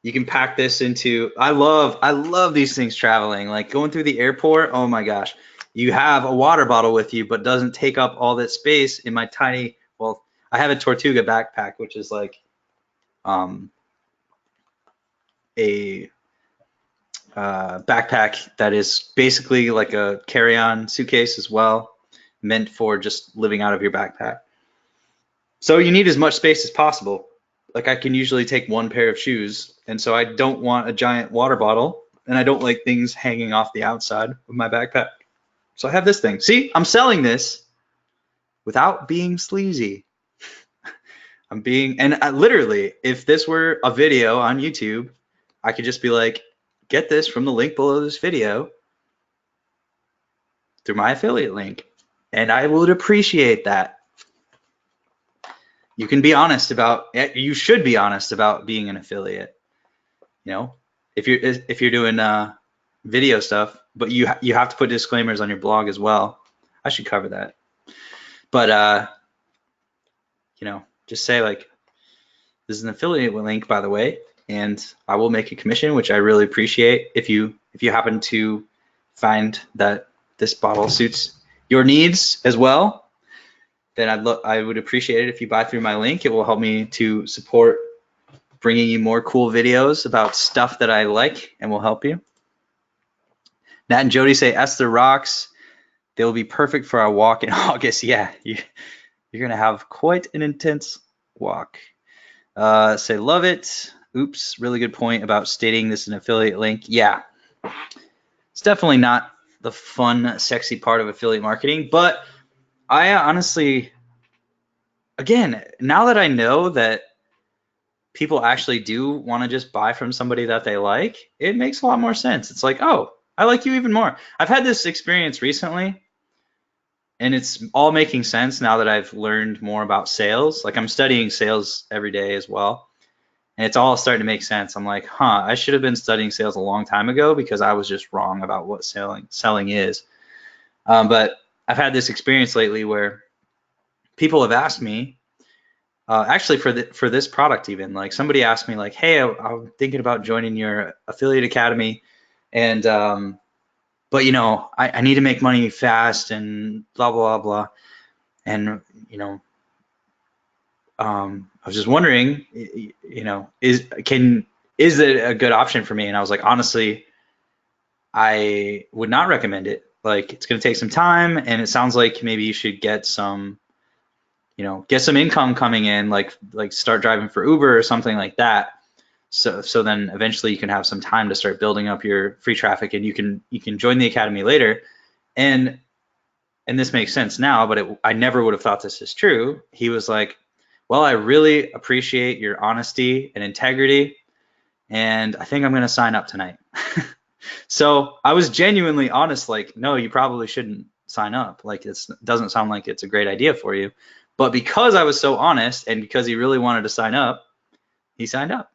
You can pack this into, I love these things traveling, like going through the airport. Oh my gosh. You have a water bottle with you, but doesn't take up all that space in my tiny, well, I have a Tortuga backpack, which is like a backpack that is basically like a carry-on suitcase as well, meant for just living out of your backpack. So you need as much space as possible. Like I can usually take one pair of shoes, and so I don't want a giant water bottle, and I don't like things hanging off the outside of my backpack. So I have this thing. See, I'm selling this without being sleazy. I'm being, and literally, if this were a video on YouTube, I could just be like, get this from the link below this video through my affiliate link, and I would appreciate that. You can be honest about, you should be honest about being an affiliate. You know, if you're doing video stuff, but you have to put disclaimers on your blog as well. I should cover that. But you know, just say like, this is an affiliate link, by the way, and I will make a commission, which I really appreciate. If you happen to find that this bottle suits your needs as well, then I would appreciate it if you buy through my link. It will help me to support bringing you more cool videos about stuff that I like and will help you. Nat and Jody say Esther rocks. They will be perfect for our walk in August. Yeah, you're going to have quite an intense walk. Say love it. Oops, really good point about stating this is an affiliate link. Yeah, it's definitely not the fun, sexy part of affiliate marketing, but I honestly, again, now that I know that people actually do want to just buy from somebody that they like, it makes a lot more sense. It's like, oh, I like you even more. I've had this experience recently, and it's all making sense now that I've learned more about sales. Like I'm studying sales every day as well, and it's all starting to make sense. I'm like, huh, I should have been studying sales a long time ago because I was just wrong about what selling is. But I've had this experience lately where people have asked me, actually for this product even, like somebody asked me like, hey, I'm thinking about joining your affiliate academy, and but you know, I need to make money fast and blah blah blah, and you know, I was just wondering, you know, is it a good option for me? And I was like, honestly, I would not recommend it. Like it's going to take some time, and it sounds like maybe you should get some, you know, get some income coming in, like start driving for Uber or something like that. So then eventually you can have some time to start building up your free traffic, and you can join the academy later. And this makes sense now, but I never would have thought this is true. He was like, well, I really appreciate your honesty and integrity, and I think I'm going to sign up tonight. So I was genuinely honest, like, no, you probably shouldn't sign up. Like, it doesn't sound like it's a great idea for you. But because I was so honest and because he really wanted to sign up, he signed up.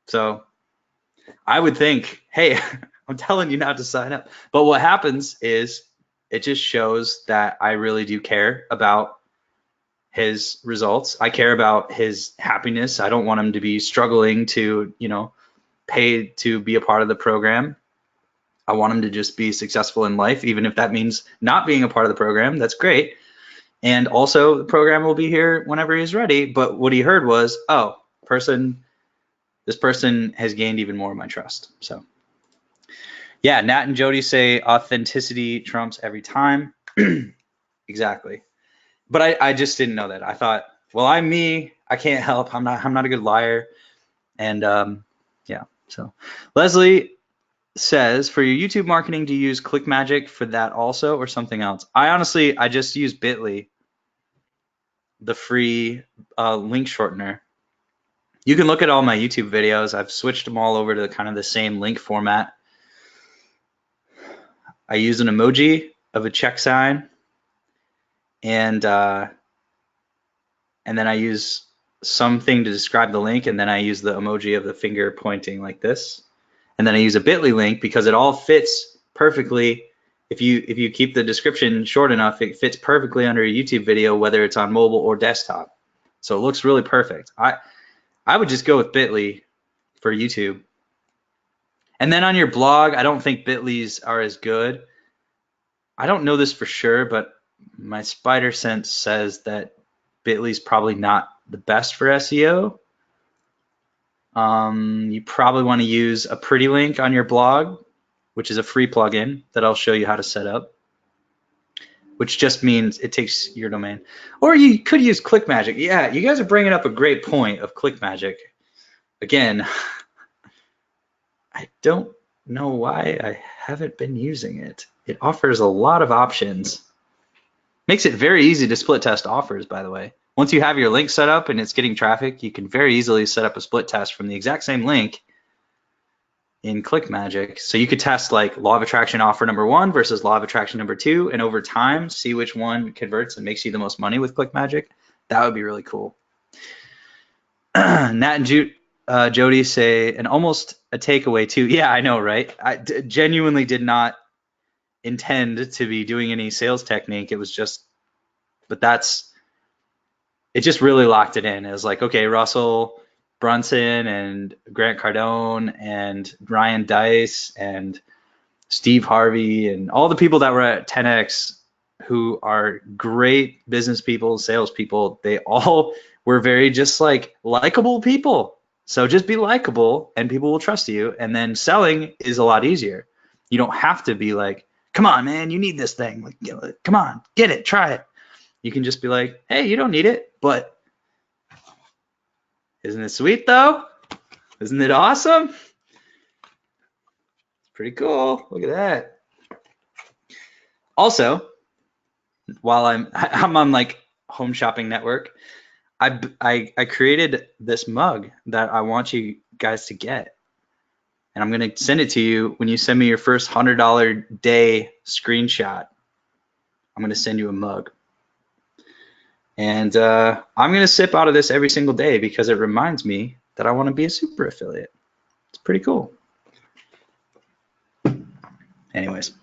So I would think, hey, I'm telling you not to sign up. But what happens is it just shows that I really do care about his results. I care about his happiness. I don't want him to be struggling to, pay to be a part of the program. I want him to just be successful in life, even if that means not being a part of the program. That's great. And also, the program will be here whenever he's ready. But what he heard was, oh, this person has gained even more of my trust. So, yeah, Nat and Jody say authenticity trumps every time. Exactly. But I just didn't know that. I thought, well, I'm me. I can't help. I'm not a good liar. And yeah. So Leslie says, for your YouTube marketing, do you use ClickMagick for that also, or something else? I just use Bitly, the free link shortener. You can look at all my YouTube videos. I've switched them all over to kind of the same link format. I use an emoji of a check sign, and then I use something to describe the link, and then I use the emoji of the finger pointing like this. And then I use a Bitly link because it all fits perfectly. If you keep the description short enough, it fits perfectly under a YouTube video, whether it's on mobile or desktop. So it looks really perfect. I would just go with Bitly for YouTube. And then on your blog, I don't think Bitlys are as good. I don't know this for sure, but my spider sense says that Bitly's probably not the best for SEO. You probably want to use a pretty link on your blog, which is a free plugin that I'll show you how to set up, which just means it takes your domain. Or you could use ClickMagick. Yeah, you guys are bringing up a great point of ClickMagick. Again, I don't know why I haven't been using it. It offers a lot of options. Makes it very easy to split test offers, by the way. Once you have your link set up and it's getting traffic, you can very easily set up a split test from the exact same link in ClickMagick. So you could test like law of attraction offer number 1 versus law of attraction number 2, and over time see which one converts and makes you the most money with ClickMagick. That would be really cool. Nat and Jody say, and almost a takeaway too. Yeah, I know, right? I genuinely did not intend to be doing any sales technique. It was just, but it just really locked it in. It was like, okay, Russell Brunson and Grant Cardone and Ryan Dice and Steve Harvey and all the people that were at 10X who are great business people, salespeople, they all were very just like likable people. So just be likable and people will trust you. And then selling is a lot easier. You don't have to be like, come on, man, you need this thing. Like, come on, get it, try it. You can just be like, hey, you don't need it, but isn't it sweet though? Isn't it awesome? It's pretty cool. Look at that. Also, while I'm on like Home Shopping Network, I created this mug that I want you guys to get, and I'm gonna send it to you when you send me your first $100 day screenshot. I'm gonna send you a mug, and I'm gonna sip out of this every single day because it reminds me that I want to be a super affiliate. It's pretty cool. Anyways.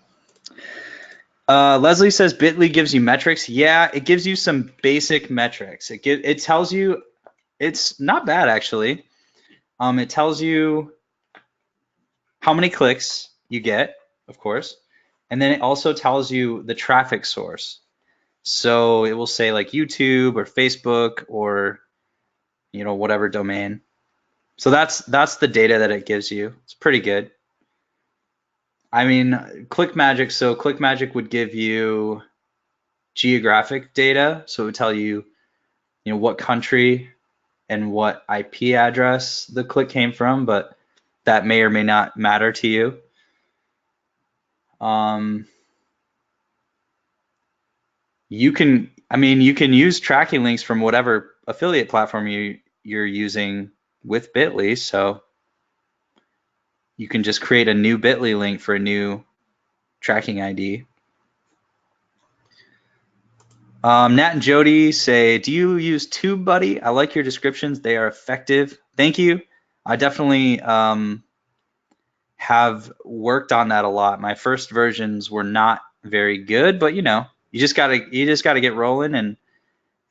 Leslie says Bitly gives you metrics. Yeah, it gives you some basic metrics. It tells you, it's not bad actually. It tells you how many clicks you get, of course, and then it also tells you the traffic source. So it will say like YouTube or Facebook or whatever domain. So that's the data that it gives you. It's pretty good. I mean, ClickMagick would give you geographic data, so it would tell you, what country and what IP address the click came from, but that may or may not matter to you. You can, I mean, you can use tracking links from whatever affiliate platform you're using with Bitly. So you can just create a new Bitly link for a new tracking ID. Nat and Jody say, do you use TubeBuddy? I like your descriptions. They are effective. Thank you. I definitely have worked on that a lot. My first versions were not very good, but you just gotta get rolling,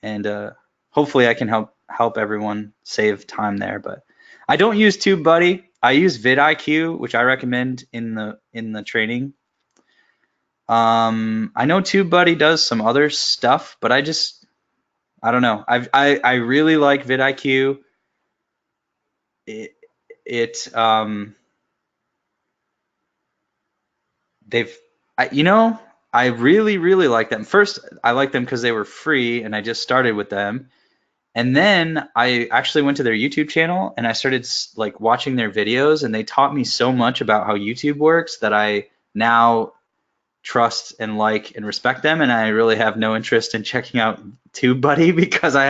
and hopefully I can help everyone save time there. But I don't use TubeBuddy. I use vidIQ, which I recommend in the training. I know TubeBuddy does some other stuff, but I don't know. I really like vidIQ. It it they've I, you know I really like them. First, I like them because they were free, and I just started with them. And then I actually went to their YouTube channel and I started like watching their videos, and they taught me so much about how YouTube works that I now trust and like and respect them, and I really have no interest in checking out TubeBuddy because I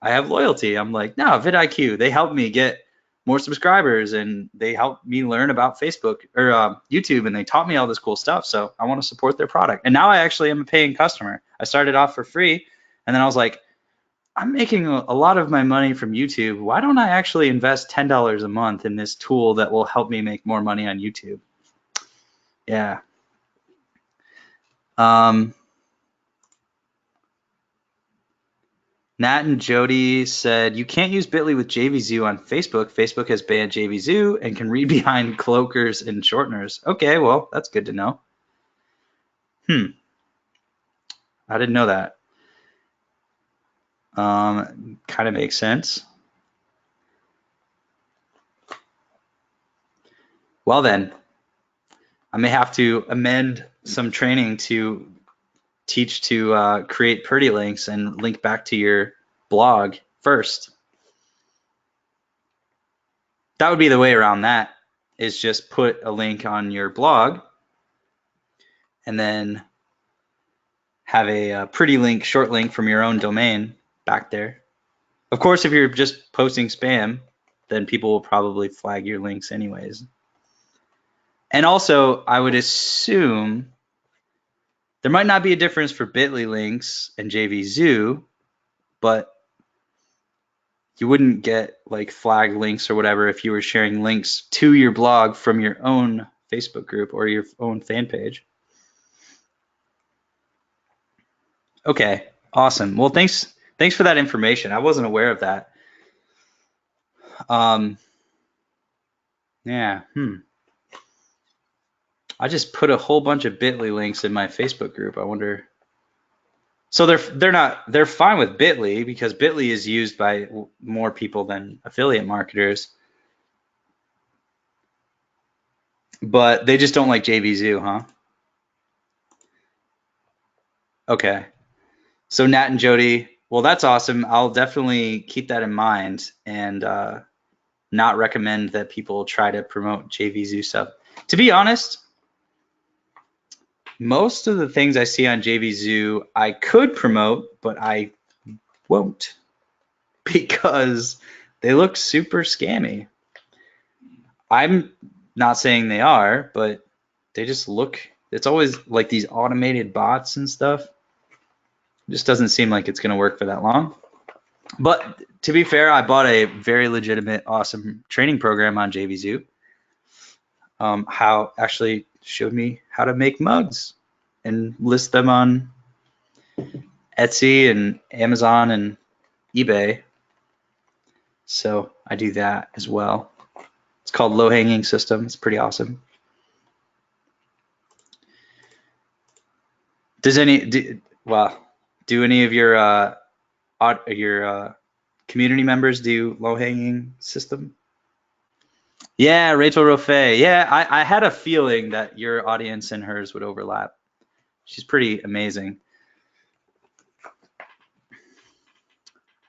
have loyalty. I'm like, no, vidIQ, they helped me get more subscribers, and they helped me learn about Facebook or YouTube, and they taught me all this cool stuff. So I want to support their product. And now I actually am a paying customer. I started off for free, and then I was like, I'm making a lot of my money from YouTube. Why don't I actually invest $10 a month in this tool that will help me make more money on YouTube? Yeah. Um, Nat and Jody said, you can't use Bitly with JVZoo on Facebook. Facebook has banned JVZoo and can read behind cloakers and shorteners. Okay, well, that's good to know. I didn't know that. Kind of makes sense. Well then, I may have to amend some training to teach to create pretty links and link back to your blog first. That would be the way around that, is just put a link on your blog and then have a pretty link, short link from your own domain back there. Of course, if you're just posting spam, then people will probably flag your links anyways. And also, I would assume there might not be a difference for Bitly links and JVZoo, but you wouldn't get like flag links or whatever if you were sharing links to your blog from your own Facebook group or your own fan page. Okay, awesome. Well, thanks for that information. I wasn't aware of that. Um, yeah, I just put a whole bunch of Bitly links in my Facebook group. I wonder. So they're fine with Bitly because Bitly is used by more people than affiliate marketers, but they just don't like JVZoo, huh? Okay. So Nat and Jody, well, that's awesome. I'll definitely keep that in mind and not recommend that people try to promote JVZoo stuff. To be honest, most of the things I see on JVZoo I could promote, but I won't because they look super scammy. I'm not saying they are, but they just look, it's always like these automated bots and stuff. It just doesn't seem like it's going to work for that long. But to be fair, I bought a very legitimate, awesome training program on JVZoo. How actually showed me how to make mugs and list them on Etsy and Amazon and eBay. So I do that as well. It's called Low Hanging System. It's pretty awesome. Does any do, well, do any of your community members do Low Hanging System? Yeah, Rachel Rofe. Yeah, I had a feeling that your audience and hers would overlap. She's pretty amazing.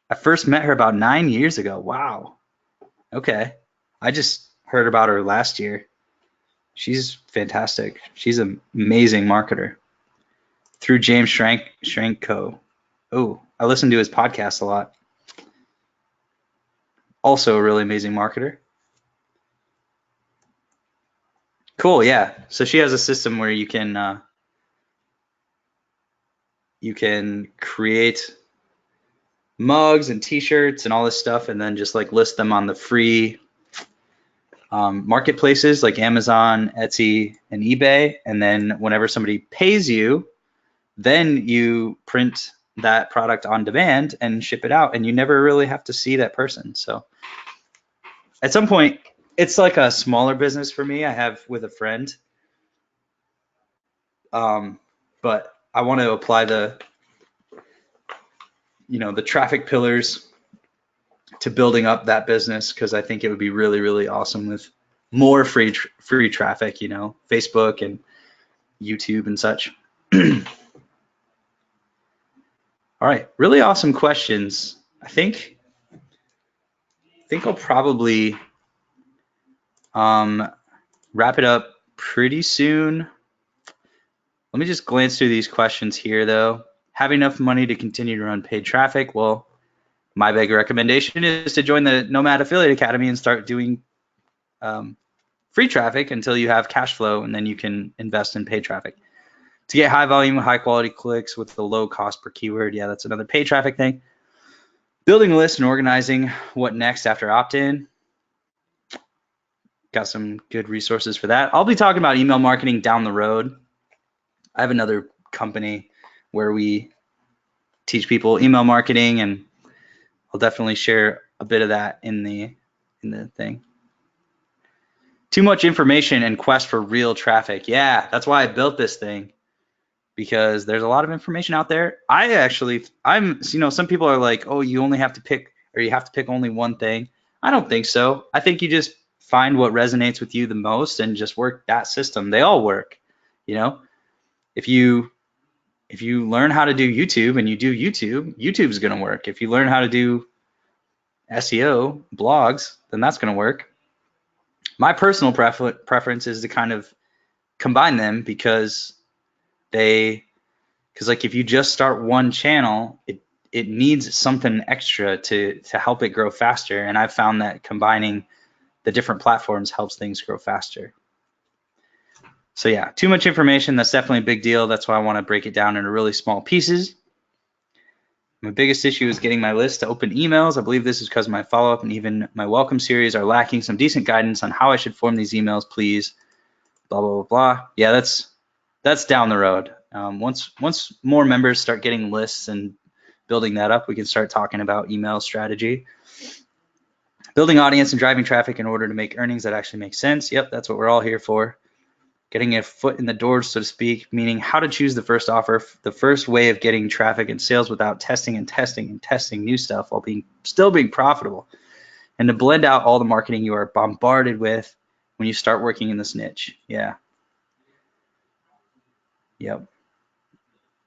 I first met her about 9 years ago. Wow. Okay. I just heard about her last year. She's fantastic. She's an amazing marketer. through James Schranko. Oh, I listen to his podcast a lot. Also a really amazing marketer. Cool, yeah. So she has a system where you can create mugs and T-shirts and all this stuff, and then just like list them on the free marketplaces like Amazon, Etsy, and eBay. And then whenever somebody pays you, then you print that product on demand and ship it out, and you never really have to see that person. So at some point, it's like a smaller business for me. I have with a friend, but I want to apply the traffic pillars to building up that business, because I think it would be really, really awesome with more free traffic, Facebook and YouTube and such. All right, really awesome questions. I think I'll probably wrap it up pretty soon. Let me just glance through these questions here, though. Have enough money to continue to run paid traffic? Well, my big recommendation is to join the Nomad Affiliate Academy and start doing free traffic until you have cash flow, and then you can invest in paid traffic. To get high volume, high quality clicks with the low cost per keyword, yeah, that's another paid traffic thing. Building a list and organizing what next after opt-in. Got some good resources for that. I'll be talking about email marketing down the road. I have another company where we teach people email marketing, and I'll definitely share a bit of that in the thing. Too much information and quest for real traffic. Yeah, that's why I built this thing, because there's a lot of information out there. Some people are like, oh, you only have to pick, or you have to pick only one thing. I don't think so. I think you just find what resonates with you the most and just work that system. They all work. If you learn how to do YouTube and you do YouTube, YouTube's going to work. If you learn how to do SEO, blogs, then that's going to work. My personal preference is to kind of combine them, because like if you just start one channel, it needs something extra to help it grow faster. And I've found that combining the different platforms helps things grow faster. So yeah, too much information, that's definitely a big deal. That's why I want to break it down into really small pieces. My biggest issue is getting my list to open emails. I believe this is because my follow-up and even my welcome series are lacking some decent guidance on how I should form these emails, please. Blah, blah, blah, blah. Yeah, that's down the road. Once more members start getting lists and building that up, we can start talking about email strategy. Building audience and driving traffic in order to make earnings that actually make sense. Yep, that's what we're all here for. Getting a foot in the door, so to speak, meaning how to choose the first offer, the first way of getting traffic and sales without testing new stuff while still being profitable, and to blend out all the marketing you are bombarded with when you start working in this niche. Yeah. Yep.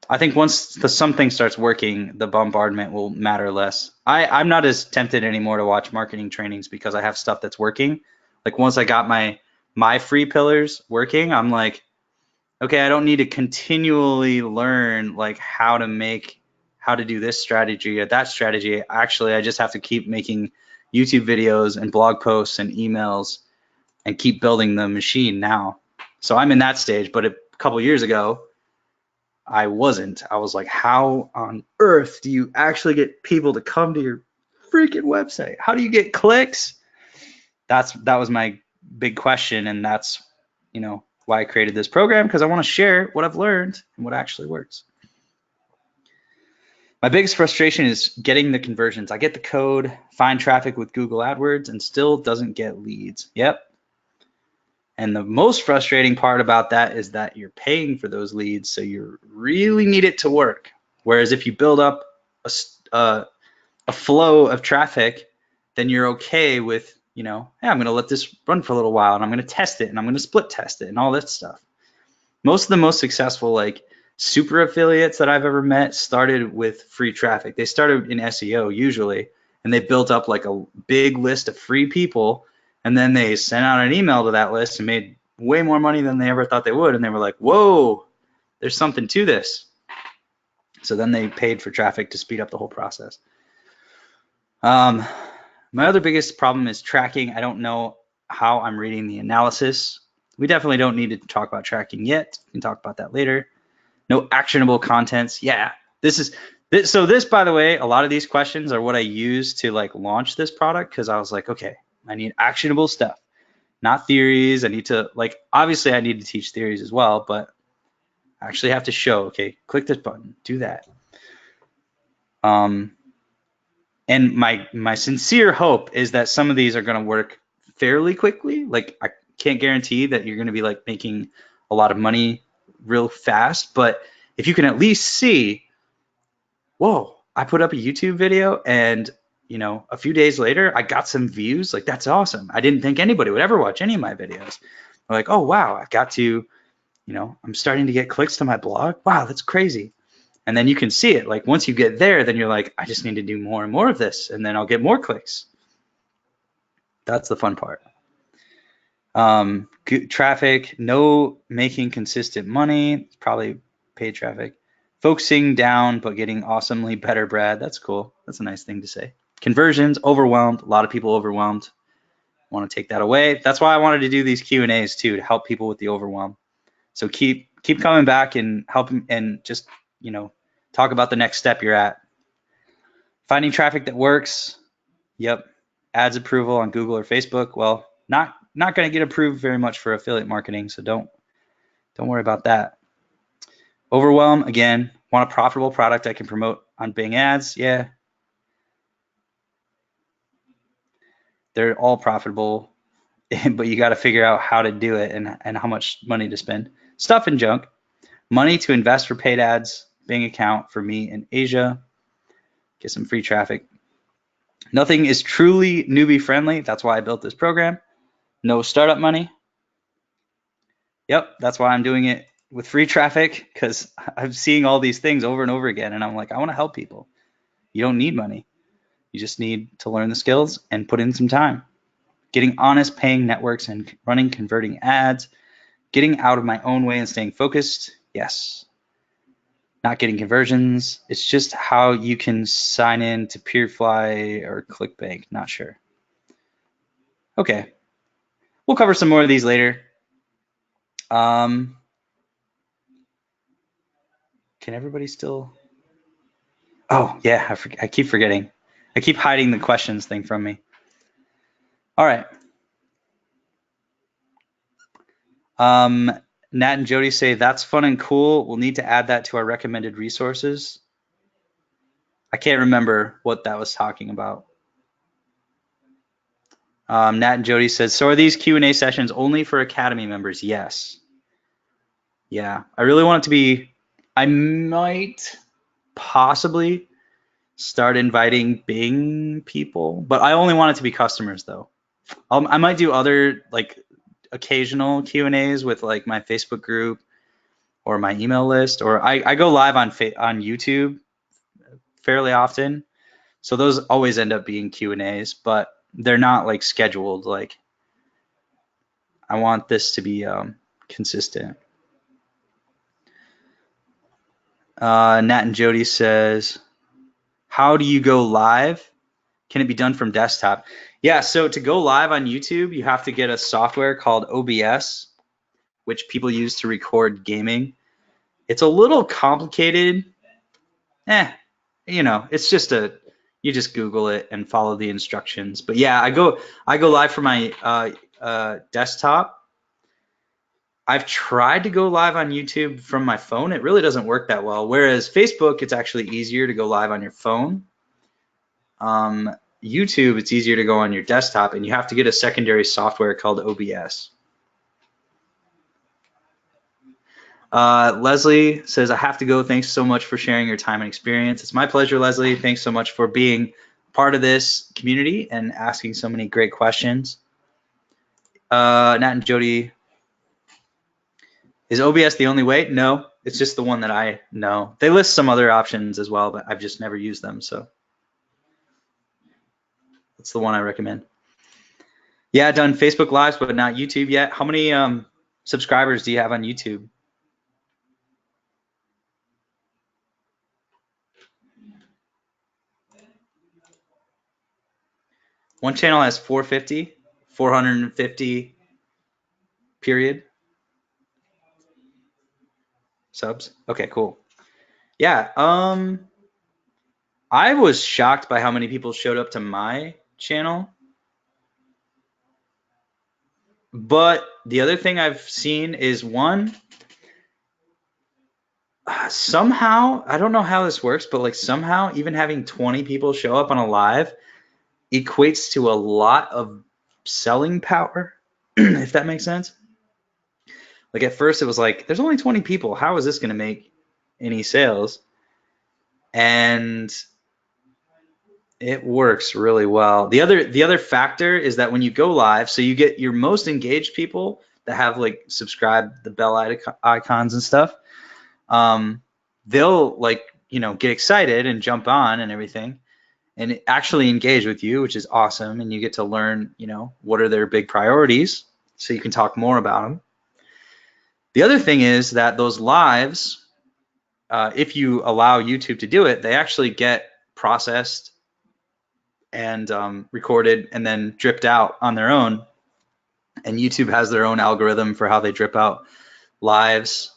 I think once something starts working, the bombardment will matter less. I'm not as tempted anymore to watch marketing trainings, because I have stuff that's working. Like once I got my free pillars working, I'm like, okay, I don't need to continually learn like how to do this strategy or that strategy. Actually, I just have to keep making YouTube videos and blog posts and emails and keep building the machine now. So I'm in that stage, but a couple years ago, I wasn't. I was like, how on earth do you actually get people to come to your freaking website? How do you get clicks? That was my big question, and that's why I created this program, because I want to share what I've learned and what actually works. My biggest frustration is getting the conversions. I get the code, find traffic with Google AdWords, and still doesn't get leads. Yep. And the most frustrating part about that is that you're paying for those leads, so you really need it to work. Whereas if you build up a flow of traffic, then you're okay with, hey, I'm going to let this run for a little while, and I'm going to test it, and I'm going to split test it, and all that stuff. Most of the most successful like super affiliates that I've ever met started with free traffic. They started in SEO usually, and they built up like a big list of free people, and then they sent out an email to that list and made way more money than they ever thought they would. And they were like, whoa, there's something to this. So then they paid for traffic to speed up the whole process. My other biggest problem is tracking. I don't know how I'm reading the analysis. We definitely don't need to talk about tracking yet. We can talk about that later. No actionable contents. Yeah, so this, by the way, a lot of these questions are what I use to like launch this product, because I was like, okay, I need actionable stuff, not theories. I need to like, obviously I need to teach theories as well, but I actually have to show, okay, click this button, do that. And my sincere hope is that some of these are going to work fairly quickly. Like I can't guarantee that you're going to be like making a lot of money real fast, but if you can at least see, whoa, I put up a YouTube video and a few days later I got some views, like that's awesome. I didn't think anybody would ever watch any of my videos. I'm like, oh wow, I got to, I'm starting to get clicks to my blog. Wow, that's crazy. And then you can see it. Like once you get there, then you're like, I just need to do more and more of this, and then I'll get more clicks. That's the fun part. Traffic, no making consistent money, probably paid traffic. Focusing down, but getting awesomely better, Brad. That's cool. That's a nice thing to say. Conversions, overwhelmed. A lot of people overwhelmed. Want to take that away. That's why I wanted to do these Q&As too, to help people with the overwhelm. So keep coming back and help and just, talk about the next step you're at. Finding traffic that works. Yep. Ads approval on Google or Facebook. Well, not going to get approved very much for affiliate marketing, so don't worry about that. Overwhelm, again, want a profitable product I can promote on Bing ads. Yeah. They're all profitable, but you got to figure out how to do it and how much money to spend. Stuff and junk. Money to invest for paid ads. Bing account for me in Asia. Get some free traffic. Nothing is truly newbie friendly. That's why I built this program. No startup money. Yep, that's why I'm doing it with free traffic, because I'm seeing all these things over and over again, and I'm like, I want to help people. You don't need money. You just need to learn the skills and put in some time. Getting honest paying networks and running converting ads. Getting out of my own way and staying focused. Yes. Not getting conversions. It's just how you can sign in to Peerfly or ClickBank. Not sure. Okay. We'll cover some more of these later. Can everybody still? Oh, yeah, I keep forgetting. I keep hiding the questions thing from me. All right. Nat and Jody say, that's fun and cool. We'll need to add that to our recommended resources. I can't remember what that was talking about. Nat and Jody says, so are these Q&A sessions only for Academy members? Yes. Yeah, I really want it to be, I might possibly start inviting Bing people, but I only want it to be customers though. I might do other like occasional Q&As with like my Facebook group or my email list, or I go live on YouTube fairly often. So those always end up being Q&As, but they're not like scheduled. Like I want this to be consistent. Nat and Jody says, how do you go live? Can it be done from desktop? Yeah, so to go live on YouTube, you have to get a software called OBS, which people use to record gaming. It's a little complicated. It's just you just Google it and follow the instructions. But yeah, I go live from my desktop. I've tried to go live on YouTube from my phone. It really doesn't work that well. Whereas Facebook, it's actually easier to go live on your phone. YouTube, it's easier to go on your desktop, and you have to get a secondary software called OBS. Leslie says, I have to go. Thanks so much for sharing your time and experience. It's my pleasure, Leslie. Thanks so much for being part of this community and asking so many great questions. Nat and Jody, is OBS the only way? No, it's just the one that I know. They list some other options as well, but I've just never used them. So that's the one I recommend. Yeah, done Facebook Lives, but not YouTube yet. How many subscribers do you have on YouTube? One channel has 450 period subs. Okay, cool. Yeah, I was shocked by how many people showed up to my channel. But the other thing I've seen is one, somehow, I don't know how this works, but like somehow even having 20 people show up on a live equates to a lot of selling power, if that makes sense. Like at first it was like, there's only 20 people. How is this going to make any sales? And it works really well. The other factor is that when you go live, so you get your most engaged people that have like subscribed the bell icons and stuff. They'll like, get excited and jump on and everything and actually engage with you, which is awesome. And you get to learn, what are their big priorities so you can talk more about them. The other thing is that those lives, if you allow YouTube to do it, they actually get processed and recorded and then dripped out on their own. And YouTube has their own algorithm for how they drip out lives.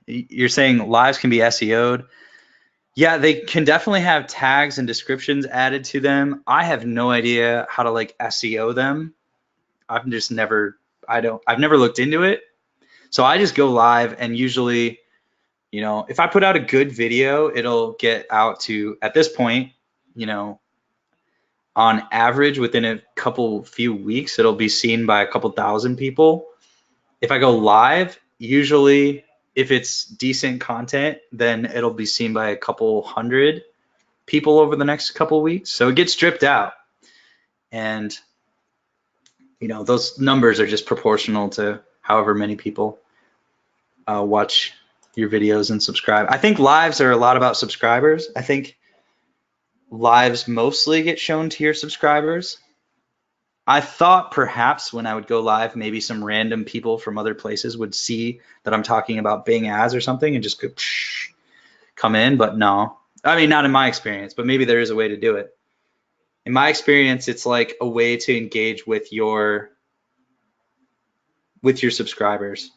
You're saying lives can be SEO'd. Yeah, they can definitely have tags and descriptions added to them. I have no idea how to like SEO them. I've never looked into it. So I just go live and usually, if I put out a good video, it'll get out to, at this point, on average within a few weeks, it'll be seen by a couple thousand people. If I go live, usually if it's decent content, then it'll be seen by a couple hundred people over the next couple weeks. So it gets stripped out. And, those numbers are just proportional to however many people watch your videos and subscribe. I think lives are a lot about subscribers. I think lives mostly get shown to your subscribers. I thought perhaps when I would go live, maybe some random people from other places would see that I'm talking about Bing ads or something and just go come in, but no. I mean, not in my experience, but maybe there is a way to do it. In my experience, it's like a way to engage with your subscribers.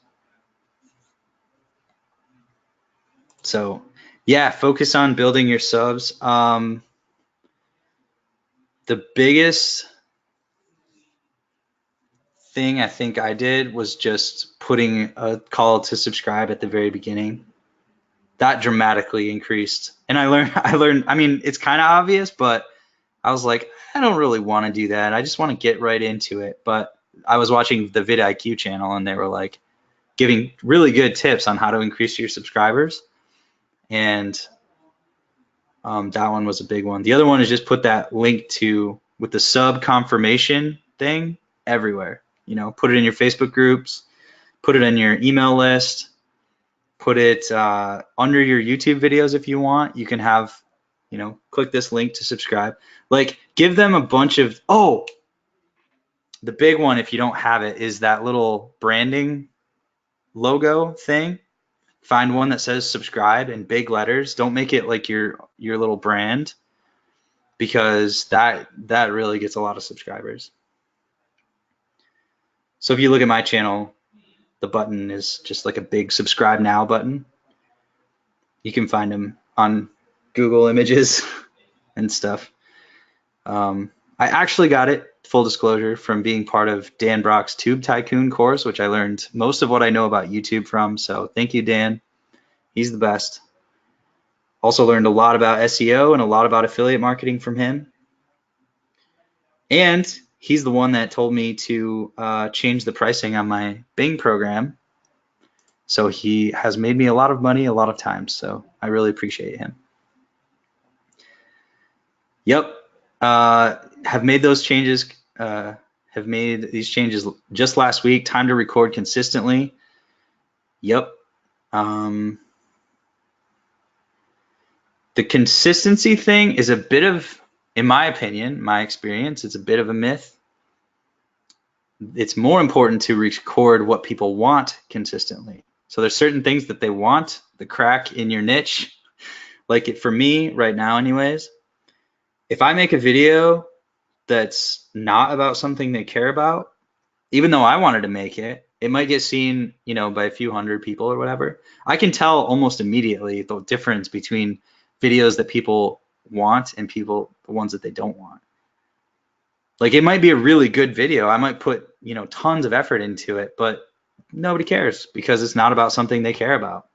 So yeah, focus on building your subs. The biggest thing I think I did was just putting a call to subscribe at the very beginning. That dramatically increased. And I learned, I mean, it's kind of obvious, but I was like, I don't really want to do that. I just want to get right into it. But I was watching the vidIQ channel and they were like giving really good tips on how to increase your subscribers. And that one was a big one. The other one is just put that link with the sub confirmation thing everywhere. Put it in your Facebook groups, put it in your email list, put it under your YouTube videos if you want. You can have, click this link to subscribe. Like, give them a bunch of, the big one, if you don't have it, is that little branding logo thing. Find one that says subscribe in big letters. Don't make it like your little brand, because that really gets a lot of subscribers. So if you look at my channel, the button is just like a big subscribe now button. You can find them on Google Images and stuff. I actually got it, full disclosure, from being part of Dan Brock's Tube Tycoon course, which I learned most of what I know about YouTube from. So thank you, Dan. He's the best. Also learned a lot about SEO and a lot about affiliate marketing from him. And he's the one that told me to change the pricing on my Bing program. So he has made me a lot of money a lot of times. So I really appreciate him. Yep. Have made those changes. Have made these changes just last week. Time to record consistently. Yep. The consistency thing is a bit of, in my opinion, my experience, it's a bit of a myth. It's more important to record what people want consistently. So there's certain things that they want, the crack in your niche. Like for me right now anyways, if I make a video that's not about something they care about, even though I wanted to make it, it might get seen, by a few hundred people or whatever. I can tell almost immediately the difference between videos that people want and the ones that they don't want. Like it might be a really good video. I might put, tons of effort into it, but nobody cares because it's not about something they care about.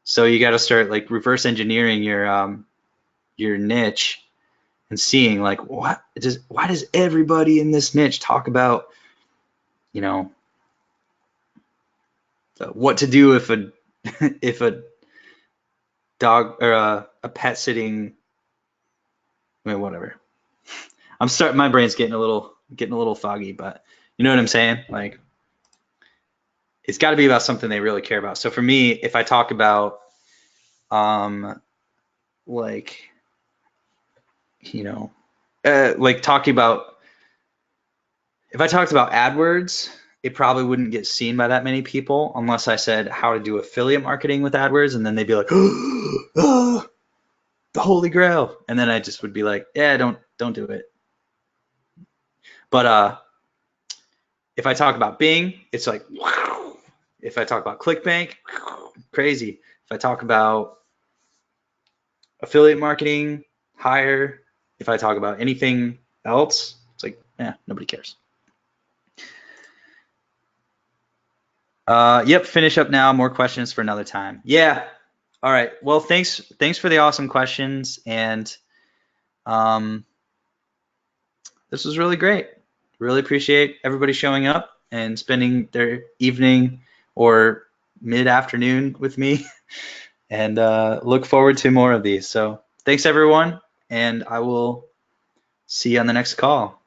So you got to start like reverse engineering your niche and seeing like why does everybody in this niche talk about, you know, what to do if a if a dog or a pet sitting, I mean, whatever. My brain's getting a little foggy, but you know what I'm saying? Like it's got to be about something they really care about. So for me, if I talk about like like talking about if I talked about AdWords, it probably wouldn't get seen by that many people unless I said how to do affiliate marketing with AdWords, and then they'd be like, oh, the holy grail, and then I just would be like, yeah, don't do it. But if I talk about Bing, it's like, wow. If I talk about ClickBank, crazy. If I talk about affiliate marketing, higher. If I talk about anything else, it's like, nobody cares. Yep, finish up now. More questions for another time. Yeah. All right. Well, thanks for the awesome questions, and um, this was really great. Really appreciate everybody showing up and spending their evening or mid-afternoon with me, and look forward to more of these. So thanks everyone, and I will see you on the next call.